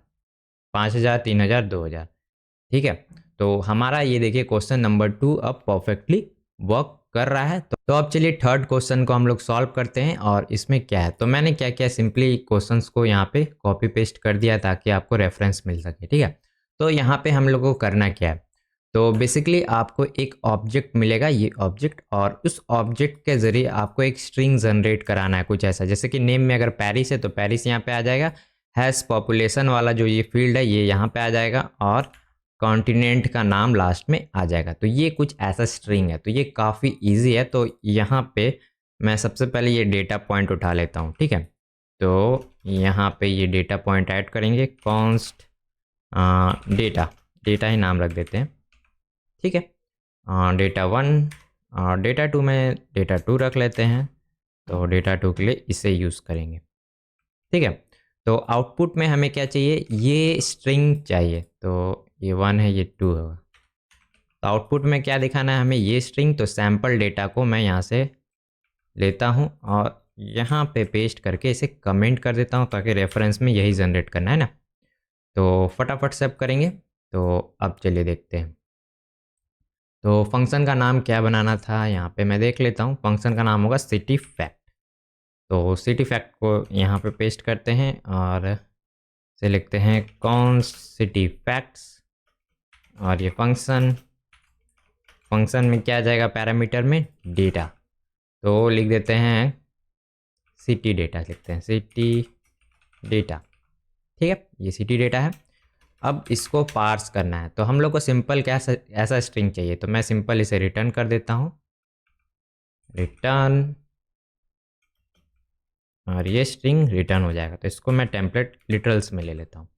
5,000, 3,000, 2,000, ठीक है। तो हमारा ये देखिए क्वेश्चन नंबर 2 अब परफेक्टली वर्क कर रहा है। तो अब चलिए थर्ड क्वेश्चन को हम लोग सॉल्व करते हैं। और इसमें क्या है, तो मैंने क्या किया, सिंपली क्वेश्चंस को यहाँ पे कॉपी पेस्ट कर दिया ताकि आपको रेफरेंस मिल सके, ठीक है। तो यहाँ पे हम लोग को करना क्या है, तो बेसिकली आपको एक ऑब्जेक्ट मिलेगा, ये ऑब्जेक्ट, और उस ऑब्जेक्ट के ज़रिए आपको एक स्ट्रिंग जनरेट कराना है कुछ ऐसा। जैसे कि नेम में अगर पेरिस है तो पेरिस यहाँ पे आ जाएगा, हैश पॉपुलेशन वाला जो ये फील्ड है ये यहाँ पे आ जाएगा, और कॉन्टिनेंट का नाम लास्ट में आ जाएगा। तो ये कुछ ऐसा स्ट्रिंग है। तो ये काफ़ी इजी है। तो यहाँ पे मैं सबसे पहले ये डेटा पॉइंट उठा लेता हूँ, ठीक है। तो यहाँ पे ये डेटा पॉइंट ऐड करेंगे, कॉन्स्ट डेटा ही नाम रख देते हैं, ठीक है। डेटा 1 और डेटा 2 में डेटा 2 रख लेते हैं। तो डेटा 2 के लिए इसे यूज़ करेंगे, ठीक है। तो आउटपुट में हमें क्या चाहिए, ये स्ट्रिंग चाहिए। तो ये 1 है, ये 2 होगा। तो आउटपुट में क्या दिखाना है हमें, ये स्ट्रिंग। तो सैम्पल डेटा को मैं यहाँ से लेता हूँ और यहाँ पे पेस्ट करके इसे कमेंट कर देता हूँ ताकि रेफरेंस में यही जनरेट करना है ना। तो फटाफट से अब करेंगे। तो अब चलिए देखते हैं। तो फंक्शन का नाम क्या बनाना था, यहाँ पे मैं देख लेता हूँ। फंक्शन का नाम होगा सिटी फैक्ट। तो सिटी फैक्ट को यहाँ पे पेस्ट करते हैं और से लिखते हैं कॉन्स्ट सिटी फैक्ट्स, और ये फंक्शन में क्या आ जाएगा पैरामीटर में, डेटा। तो लिख देते हैं सिटी डेटा, लिखते हैं सिटी डेटा, ठीक है। ये सिटी डेटा है। अब इसको पार्स करना है। तो हम लोग को सिंपल क्या ऐसा स्ट्रिंग चाहिए। तो मैं सिंपल इसे रिटर्न कर देता हूँ, रिटर्न, और ये स्ट्रिंग रिटर्न हो जाएगा। तो इसको मैं टेम्पलेट लिटरल्स में ले लेता हूँ,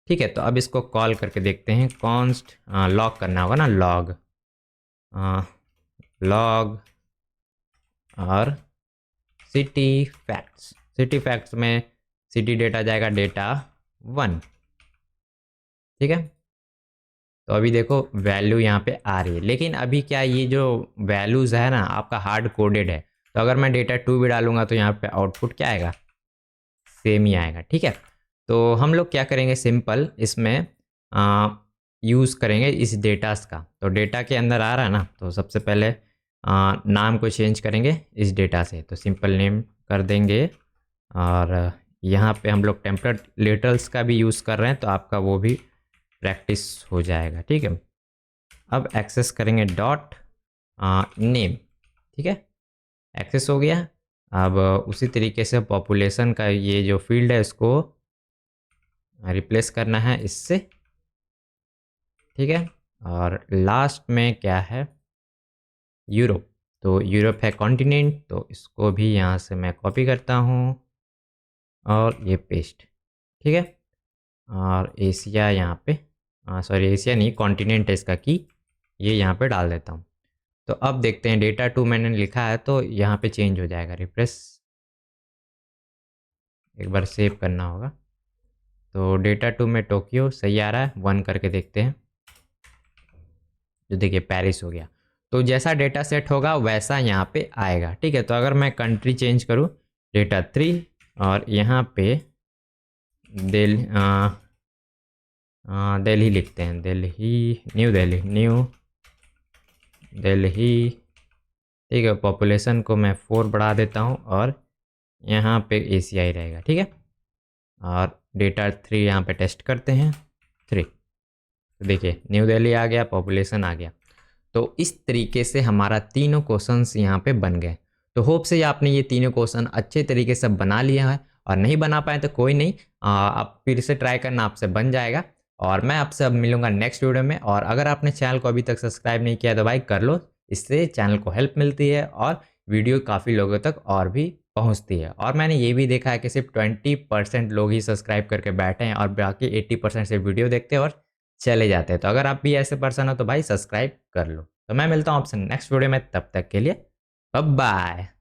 ठीक है। तो अब इसको कॉल करके देखते हैं। कॉन्स्ट लॉग करना होगा ना, लॉग लॉग और सिटी फैक्ट्स में सिटी डेटा जाएगा डेटा 1, ठीक है। तो अभी देखो वैल्यू यहाँ पे आ रही है, लेकिन अभी क्या ये जो वैल्यूज़ है ना आपका हार्ड कोडेड है। तो अगर मैं डेटा 2 भी डालूंगा तो यहाँ पे आउटपुट क्या आएगा, सेम ही आएगा, ठीक है। तो हम लोग क्या करेंगे, सिंपल इसमें यूज़ करेंगे इस डेटास का। तो डेटा के अंदर आ रहा है ना, तो सबसे पहले नाम को चेंज करेंगे इस डेटा से। तो सिंपल नेम कर देंगे, और यहाँ पे हम लोग टेम्पलेट लिटरल्स का भी यूज़ कर रहे हैं तो आपका वो भी प्रैक्टिस हो जाएगा, ठीक है। अब एक्सेस करेंगे डॉट नेम, ठीक है, एक्सेस हो गया। अब उसी तरीके से पॉपुलेशन का ये जो फील्ड है इसको रिप्लेस करना है इससे, ठीक है। और लास्ट में क्या है, यूरोप। तो यूरोप है कॉन्टिनेंट, तो इसको भी यहाँ से मैं कॉपी करता हूँ और ये पेस्ट, ठीक है। और एशिया यहाँ पे सॉरी एशिया नहीं, कॉन्टिनेंट है इसका की, ये यहाँ पे डाल देता हूँ। तो अब देखते हैं डेटा 2 मैंने लिखा है तो यहाँ पे चेंज हो जाएगा। रिफ्रेश एक बार सेव करना होगा। तो डेटा 2 में टोक्यो सही आ रहा है, 1 करके देखते हैं। तो देखिए पेरिस हो गया। तो जैसा डेटा सेट होगा वैसा यहाँ पे आएगा, ठीक है। तो अगर मैं कंट्री चेंज करूँ डेटा 3 और यहाँ पे दिल्ली लिखते हैं, दिल्ली, न्यू दिल्ली, ठीक है। पॉपुलेशन को मैं 4 बढ़ा देता हूँ और यहाँ पे एशिया ही रहेगा, ठीक है। और डेटा 3 यहाँ पे टेस्ट करते हैं 3, तो देखिए न्यू दिल्ली आ गया, पॉपुलेशन आ गया। तो इस तरीके से हमारा तीनों क्वेश्चंस यहाँ पे बन गए। तो होप से आपने ये तीनों क्वेश्चन अच्छे तरीके से बना लिया है, और नहीं बना पाए तो कोई नहीं, आप फिर से ट्राई करना, आपसे बन जाएगा। और मैं आपसे अब मिलूंगा नेक्स्ट वीडियो में। और अगर आपने चैनल को अभी तक सब्सक्राइब नहीं किया तो भाई कर लो, इससे चैनल को हेल्प मिलती है और वीडियो काफ़ी लोगों तक और भी पहुंचती है। और मैंने ये भी देखा है कि सिर्फ 20% लोग ही सब्सक्राइब करके बैठे हैं और बाकी 80% से वीडियो देखते हैं और चले जाते हैं। तो अगर आप भी ऐसे पर्सन हो तो भाई सब्सक्राइब कर लो। तो मैं मिलता हूँ आपसे नेक्स्ट वीडियो में, तब तक के लिए बाय बाय।